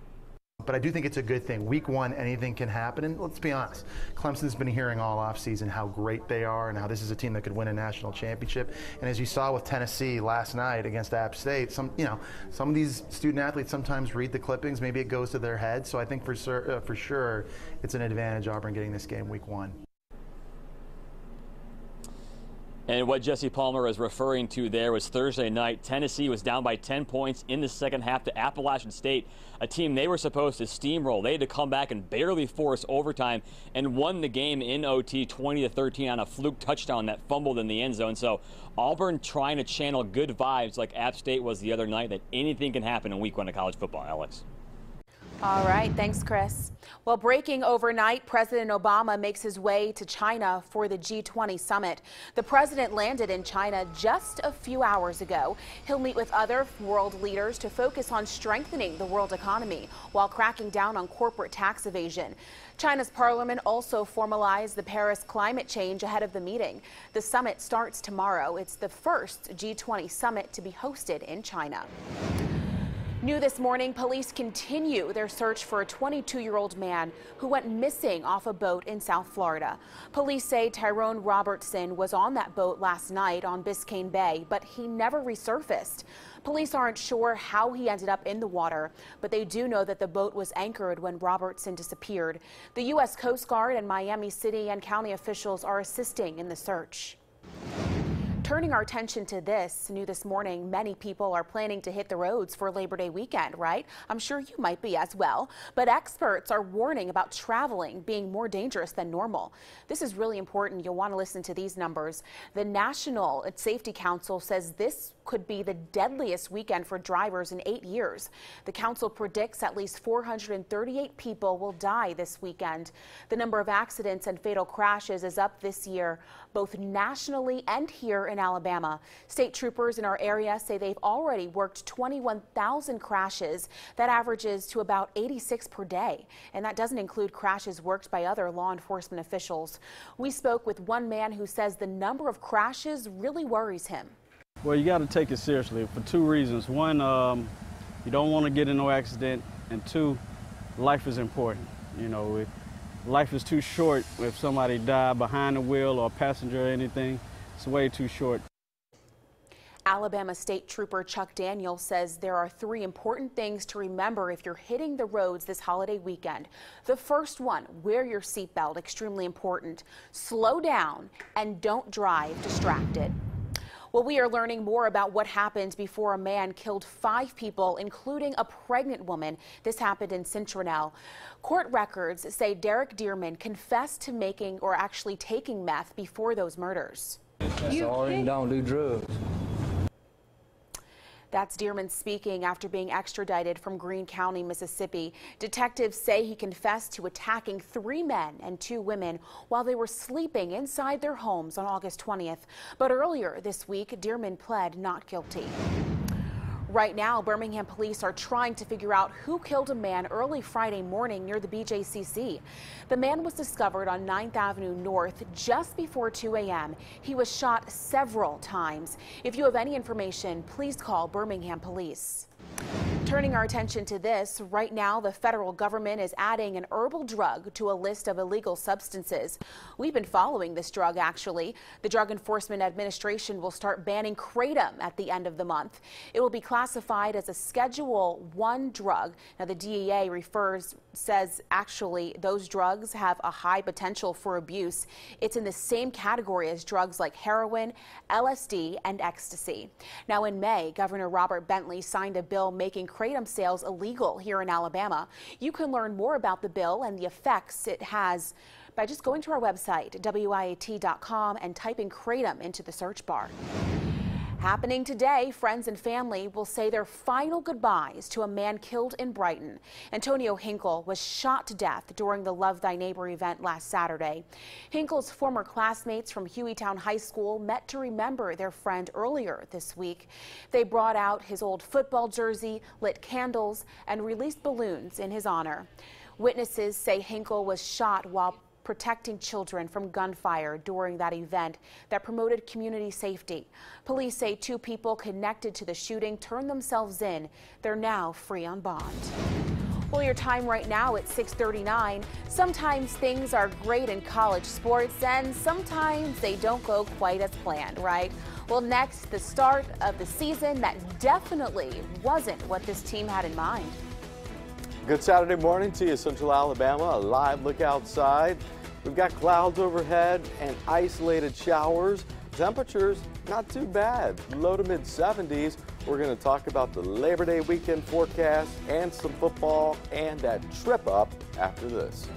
But I do think it's a good thing. Week 1, anything can happen. And let's be honest, Clemson's been hearing all offseason how great they are and how this is a team that could win a national championship. And as you saw with Tennessee last night against App State, some of these student athletes sometimes read the clippings. Maybe it goes to their head. So I think for sure it's an advantage Auburn getting this game week 1. And what Jesse Palmer is referring to there was Thursday night. Tennessee was down by 10 points in the second half to Appalachian State, a team they were supposed to steamroll. They had to come back and barely force overtime and won the game in OT 20-13 on a fluke touchdown that fumbled in the end zone. So Auburn trying to channel good vibes like App State was the other night, that anything can happen in week 1 of college football. Alex? All right, thanks, Chris. Well, breaking overnight, President Obama makes his way to China for the G20 summit. The president landed in China just a few hours ago. He'll meet with other world leaders to focus on strengthening the world economy while cracking down on corporate tax evasion. China's parliament also formalized the Paris climate change ahead of the meeting. The summit starts tomorrow. It's the first G20 summit to be hosted in China. New this morning, police continue their search for a 22-year-old man who went missing off a boat in South Florida. Police say Tyrone Robertson was on that boat last night on Biscayne Bay, but he never resurfaced. Police aren't sure how he ended up in the water, but they do know that the boat was anchored when Robertson disappeared. The U.S. Coast Guard and Miami City and county officials are assisting in the search. Turning our attention to this, new this morning, many people are planning to hit the roads for Labor Day weekend, right? I'm sure you might be as well. But experts are warning about traveling being more dangerous than normal. This is really important. You'll want to listen to these numbers. The National Safety Council says this could be the deadliest weekend for drivers in 8 years. The council predicts at least 438 people will die this weekend. The number of accidents and fatal crashes is up this year, both nationally and here in Alabama. State troopers in our area say they've already worked 21,000 crashes. That averages to about 86 per day. And that doesn't include crashes worked by other law enforcement officials. We spoke with one man who says the number of crashes really worries him. Well, you got to take it seriously for 2 reasons. One, you don't want to get in no accident, and 2, life is important. You know, life is too short if somebody died behind the wheel or a passenger or anything. It's way too short. Alabama State Trooper Chuck Daniel says there are 3 important things to remember if you're hitting the roads this holiday weekend. The first one, wear your seatbelt, extremely important. Slow down and don't drive distracted. Well, we are learning more about what happened before a man killed 5 people, including a pregnant woman. This happened in Cintronell. Court records say Derek Dearman confessed to making or actually taking meth before those murders. Sorry, don't do drugs. That's Dearman speaking after being extradited from Greene County, Mississippi. Detectives say he confessed to attacking 3 men and 2 women while they were sleeping inside their homes on August 20th. But earlier this week, Dearman pled not guilty. Right now, Birmingham police are trying to figure out who killed a man early Friday morning near the BJCC. The man was discovered on 9th Avenue North just before 2 a.m. He was shot several times. If you have any information, please call Birmingham Police. Turning our attention to this, right now the federal government is adding an herbal drug to a list of illegal substances. We've been following this drug, actually. The Drug Enforcement Administration will start banning kratom at the end of the month. It will be classified as a Schedule I drug. Now, the DEA says actually those drugs have a high potential for abuse. It's in the same category as drugs like heroin, LSD, and ecstasy. Now, in May, Governor Robert Bentley signed a bill making kratom sales illegal here in Alabama. You can learn more about the bill and the effects it has by just going to our website, WIAT.com, and typing kratom into the search bar. Happening today, friends and family will say their final goodbyes to a man killed in Brighton. Antonio Hinkle was shot to death during the Love Thy Neighbor event last Saturday. Hinkle's former classmates from Hueytown High School met to remember their friend earlier this week. They brought out his old football jersey, lit candles, and released balloons in his honor. Witnesses say Hinkle was shot while protecting children from gunfire during that event that promoted community safety. Police say 2 people connected to the shooting turned themselves in. They're now free on bond. Well, your time right now at 6:39. Sometimes things are great in college sports and sometimes they don't go quite as planned, right? Well, next, the start of the season that definitely wasn't what this team had in mind. Good Saturday morning to you, Central Alabama. A live look outside. We've got clouds overhead and isolated showers. Temperatures not too bad, low to mid 70s. We're going to talk about the Labor Day weekend forecast and some football and that trip up after this.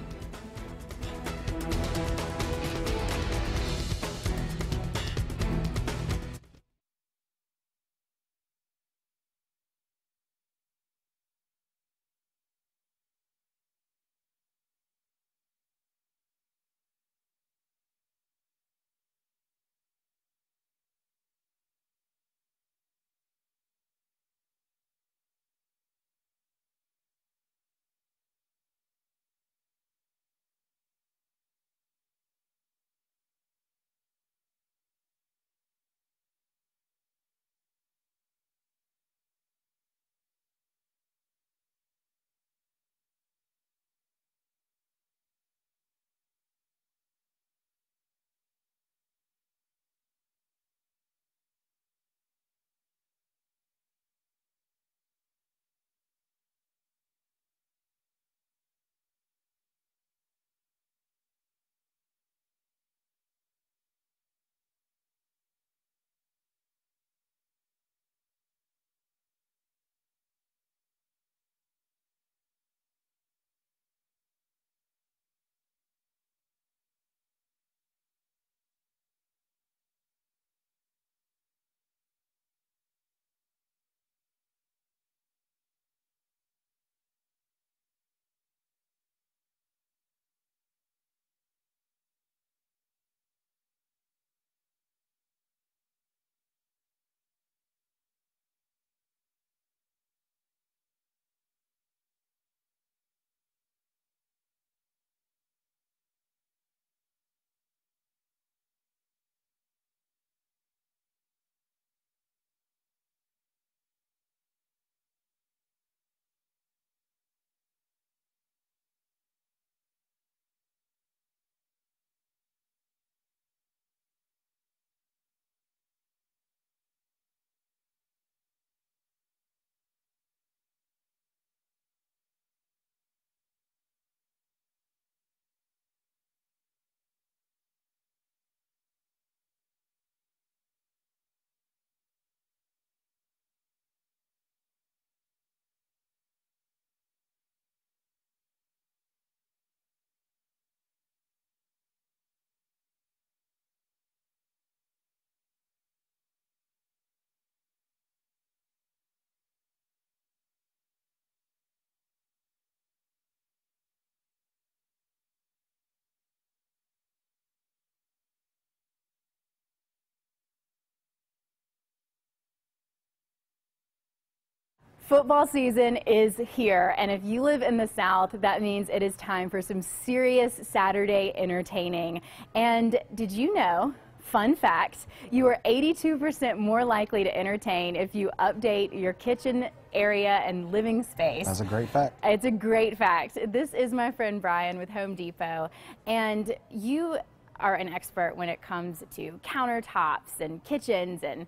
Football season is here, and if you live in the South, that means it is time for some serious Saturday entertaining. And did you know, fun fact, you are 82% more likely to entertain if you update your kitchen area and living space. That's a great fact. It's a great fact. This is my friend Brian with Home Depot, and you are an expert when it comes to countertops and kitchens. And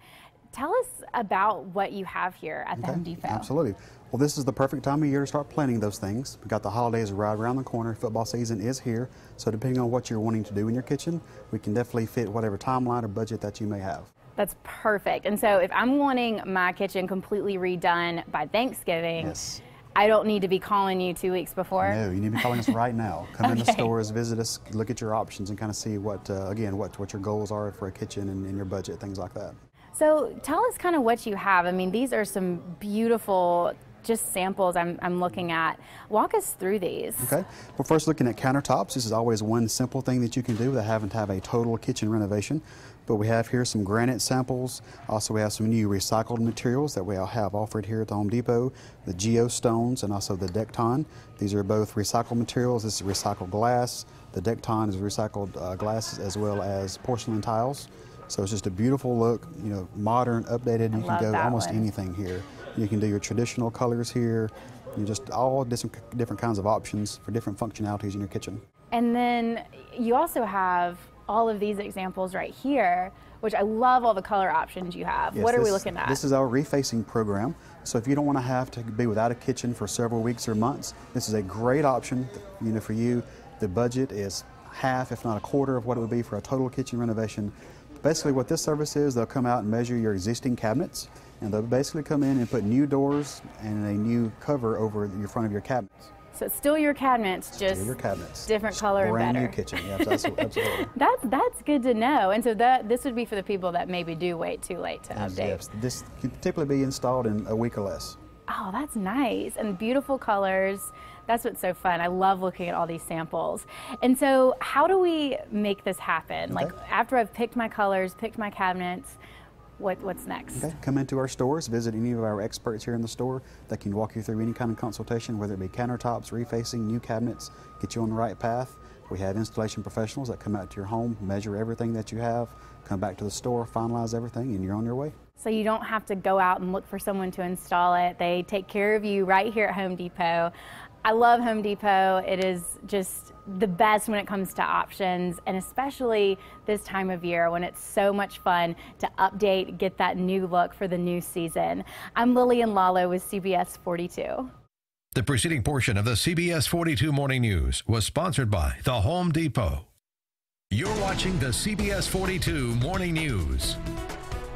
tell us about what you have here at the Home Depot. Absolutely. Well, this is the perfect time of year to start planning those things. We've got the holidays right around the corner. Football season is here. So depending on what you're wanting to do in your kitchen, we can definitely fit whatever timeline or budget that you may have. That's perfect. And so if I'm wanting my kitchen completely redone by Thanksgiving, yes, I don't need to be calling you 2 weeks before? No, you need to be calling us right now. Come in the stores, visit us, look at your options, and kind of see what, again, what your goals are for a kitchen and your budget, things like that. So tell us kind of what you have. I mean, these are some beautiful just samples I'm looking at. Walk us through these. Okay. Well, first looking at countertops, this is always one simple thing that you can do without having to have a total kitchen renovation. But we have here some granite samples. Also, we have some new recycled materials that we have offered here at the Home Depot, the geostones and also the Decton. These are both recycled materials. This is recycled glass. The Decton is recycled glass as well as porcelain tiles. So it's just a beautiful look, you know, modern, updated. You can go almost anything here. You can do your traditional colors here. You just all different kinds of options for different functionalities in your kitchen. And then you also have all of these examples right here, which I love all the color options you have. Yes, what are we looking at? This is our refacing program. So if you don't want to have to be without a kitchen for several weeks or months, this is a great option, you know, for you. The budget is half, if not a quarter, of what it would be for a total kitchen renovation. Basically what this service is, they'll come out and measure your existing cabinets, and they'll basically come in and put new doors and a new cover over your front of your cabinets. So it's still your cabinets, just your cabinets. Different color and better. Brand new kitchen, yes, absolutely. That's good to know. And so this would be for the people that maybe do wait too late to update. Yes, this can typically be installed in a week or less. Oh, that's nice. And beautiful colors. That's what's so fun. I love looking at all these samples. And so how do we make this happen? Okay. Like after I've picked my colors, picked my cabinets, what's next? Okay. Come into our stores, visit any of our experts here in the store that can walk you through any kind of consultation, whether it be countertops, refacing, new cabinets, get you on the right path. We have installation professionals that come out to your home, measure everything that you have, come back to the store, finalize everything, and you're on your way. So you don't have to go out and look for someone to install it. They take care of you right here at Home Depot. I love Home Depot. It is just the best when it comes to options, and especially this time of year when it's so much fun to update, get that new look for the new season. I'm Lillian Lalo with CBS 42. The preceding portion of the CBS 42 Morning News was sponsored by the Home Depot. You're watching the CBS 42 Morning News.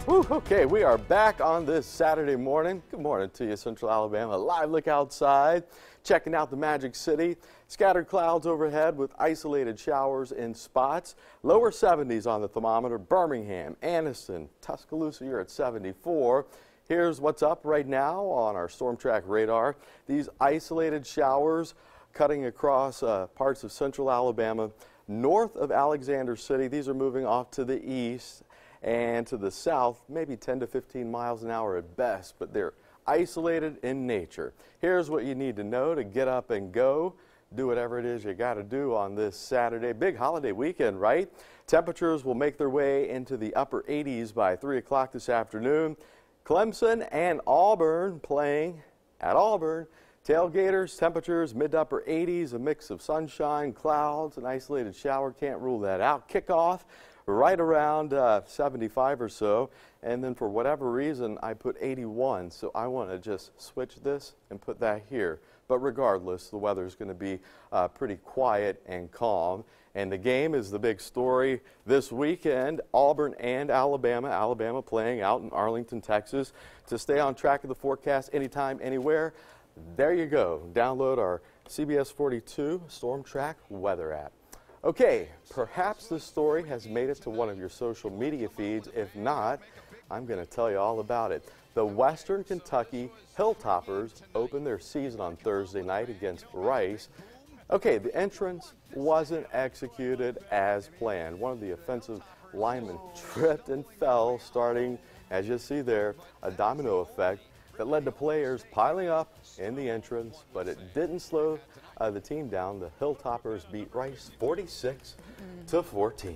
Whew, okay, we are back on this Saturday morning. Good morning to you, Central Alabama. Live look outside, checking out the Magic City. Scattered clouds overhead with isolated showers in spots. Lower 70s on the thermometer. Birmingham, Anniston, Tuscaloosa, you're at 74. Here's what's up right now on our Storm Track radar. These isolated showers cutting across parts of Central Alabama. North of Alexander City, these are moving off to the east and to the south, maybe 10 to 15 miles an hour at best, but they're isolated in nature. Here's what you need to know to get up and go. Do whatever it is you got to do on this Saturday. Big holiday weekend, right? Temperatures will make their way into the upper 80s by 3 o'clock this afternoon. Clemson and Auburn playing at Auburn. Tailgaters, temperatures mid to upper 80s, a mix of sunshine, clouds, an isolated shower. Can't rule that out. Kickoff right around 75 or so, and then for whatever reason I put 81, so I want to just switch this and put that here. But regardless, the weather is going to be pretty quiet and calm, and the game is the big story this weekend. Auburn and Alabama. Alabama playing out in Arlington, Texas. To stay on track of the forecast anytime, anywhere, there you go. Download our CBS 42 Storm Track weather app. Okay, perhaps this story has made it to one of your social media feeds. If not, I'm going to tell you all about it. The Western Kentucky Hilltoppers opened their season on Thursday night against Rice. Okay, the entrance wasn't executed as planned. One of the offensive linemen tripped and fell, starting, as you see there, a domino effect that led to players piling up in the entrance, but it didn't slow the team down. The Hilltoppers beat Rice 46-14.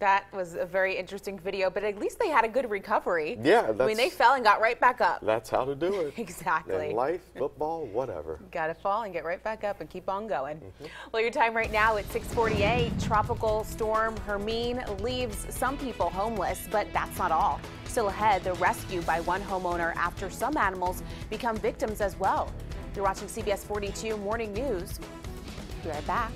That was a very interesting video, but at least they had a good recovery. Yeah, I mean, they fell and got right back up. That's how to do it. Exactly. In life, football, whatever. Got to fall and get right back up and keep on going. Well, your time right now at 6:48. Tropical storm Hermine leaves some people homeless, but that's not all. Still ahead, the rescue by one homeowner after some animals become victims as well. You're watching CBS 42 Morning News. Be right back.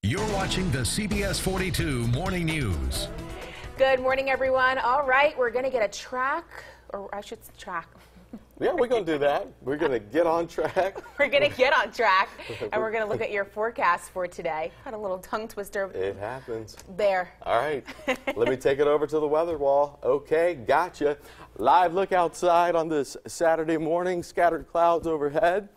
You're watching the CBS 42 Morning News. Good morning, everyone. All right, we're going to get a track, or I should track. Yeah, we're going to do that. We're going to get on track. We're going to get on track, and we're going to look at your forecast for today. Had a little tongue twister. It happens. There. All right. Let me take it over to the weather wall. Okay, gotcha. Live look outside on this Saturday morning. Scattered clouds overhead.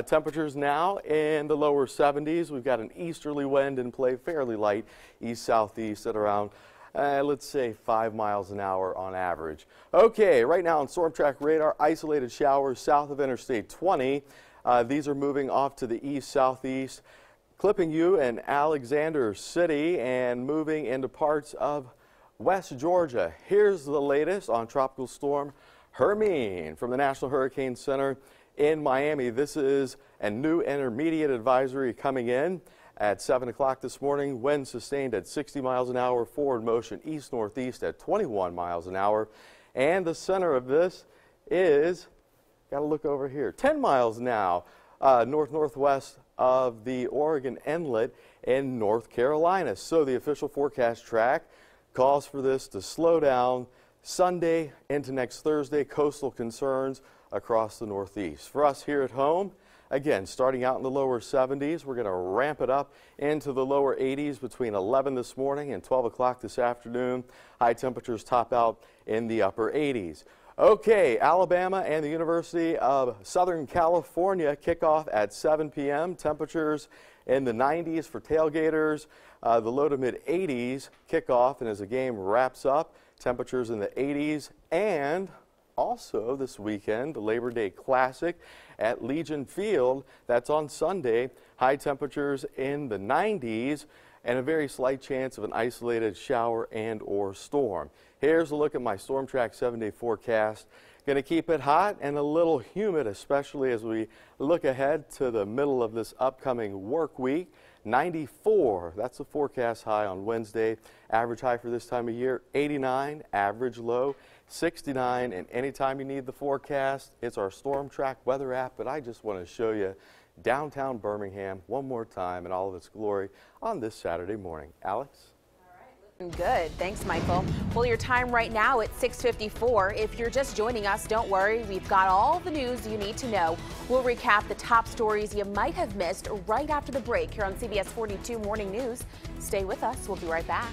Temperatures now in the lower 70s. We've got an easterly wind in play, fairly light east-southeast at around let's say 5 miles an hour on average. Okay, right now on Storm Track radar, isolated showers south of Interstate 20. These are moving off to the east-southeast, clipping you in Alexander City and moving into parts of West Georgia. Here's the latest on Tropical Storm Hermine from the National Hurricane Center in Miami. This is a new intermediate advisory coming in at 7 o'clock this morning. Wind sustained at 60 miles an hour, forward motion east-northeast at 21 miles an hour. And the center of this is, got to look over here, 10 miles now, north-northwest of the Oregon Inlet in North Carolina. So the official forecast track calls for this to slow down Sunday into next Thursday. Coastal concerns across the Northeast. For us here at home, again, starting out in the lower 70s, we're going to ramp it up into the lower 80s between 11 this morning and 12 o'clock this afternoon. High temperatures top out in the upper 80s. Okay, Alabama and the University of Southern California kick off at 7 p.m. Temperatures in the 90s for tailgaters. The low to mid 80s kickoff, and as the game wraps up, temperatures in the 80s. And also this weekend, the Labor Day Classic at Legion Field. That's on Sunday. High temperatures in the 90s and a very slight chance of an isolated shower and or storm. Here's a look at my Storm Track 7-day forecast. Going to keep it hot and a little humid, especially as we look ahead to the middle of this upcoming work week. 94, that's the forecast high on Wednesday. Average high for this time of year, 89. Average low, 69. And anytime you need the forecast, it's our Storm Track weather app. But I just want to show you downtown Birmingham one more time in all of its glory on this Saturday morning. Alex? Good. Thanks, Michael. Well, your time right now at 6:54. If you're just joining us, don't worry. We've got all the news you need to know. We'll recap the top stories you might have missed right after the break here on CBS 42 Morning News. Stay with us. We'll be right back.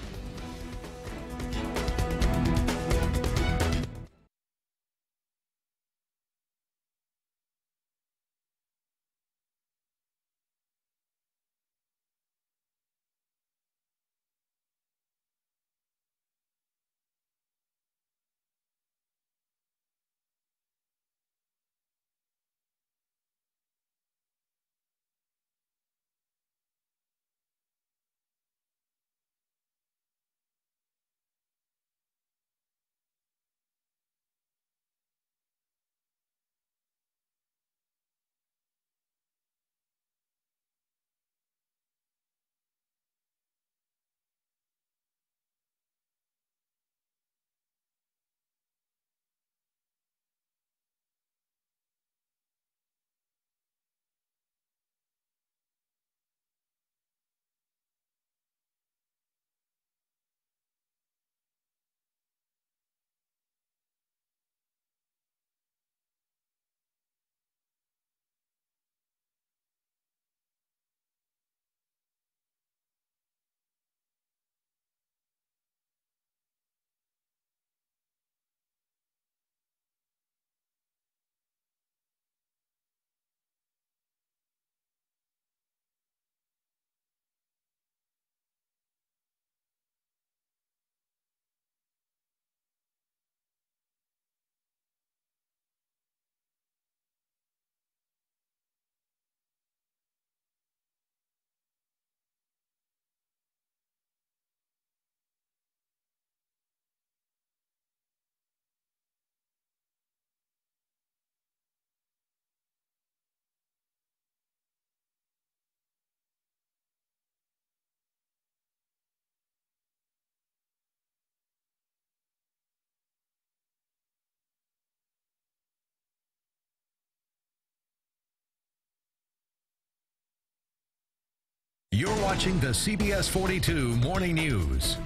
You're watching the CBS 42 Morning News.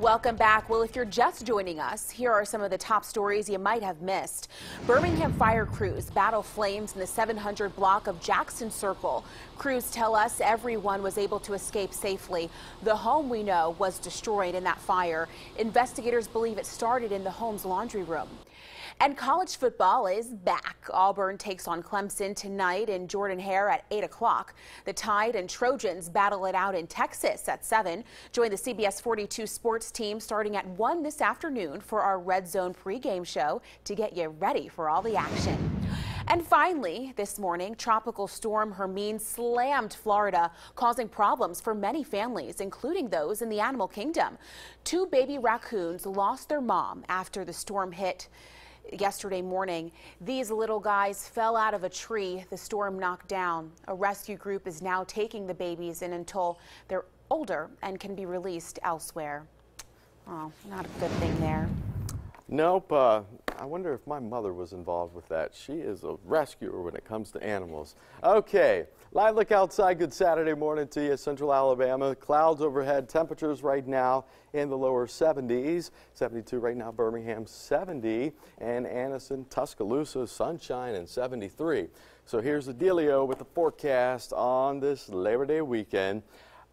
Welcome back. Well, if you're just joining us, here are some of the top stories you might have missed. Birmingham fire crews battle flames in the 700 block of Jackson Circle. Crews tell us everyone was able to escape safely. The home, we know, was destroyed in that fire. Investigators believe it started in the home's laundry room. And college football is back. Auburn takes on Clemson tonight in Jordan-Hare at 8 o'clock. The Tide and Trojans battle it out in Texas at 7. Join the CBS 42 sports team starting at 1 this afternoon for our Red Zone pregame show to get you ready for all the action. And finally, this morning, Tropical Storm Hermine slammed Florida, causing problems for many families, including those in the animal kingdom. 2 baby raccoons lost their mom after the storm hit yesterday morning. These little guys fell out of a tree the storm knocked down. A rescue group is now taking the babies in until they're older and can be released elsewhere. Oh, not a good thing there. Nope. I wonder if my mother was involved with that. She is a rescuer when it comes to animals. Okay, live look outside. Good Saturday morning to you, Central Alabama. Clouds overhead. Temperatures right now in the lower 70s. 72 right now, Birmingham 70, and Anniston, Tuscaloosa, sunshine and 73. So here's the dealio with the forecast on this Labor Day weekend.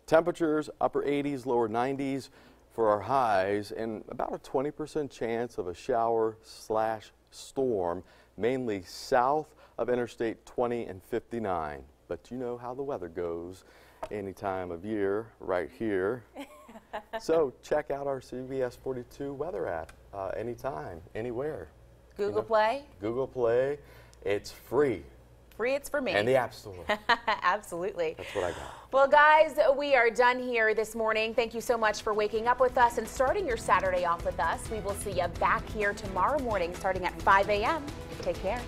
Temperatures upper 80s, lower 90s. for our highs and about a 20% chance of a shower/storm, mainly south of Interstate 20 and 59. But you know how the weather goes any time of year right here. So check out our CBS42 weather app anytime, anywhere. Google Play? Google Play. It's free. Free, it's for me. And the App Store. Absolutely. That's what I got. Well, guys, we are done here this morning. Thank you so much for waking up with us and starting your Saturday off with us. We will see you back here tomorrow morning starting at 5 a.m. Take care.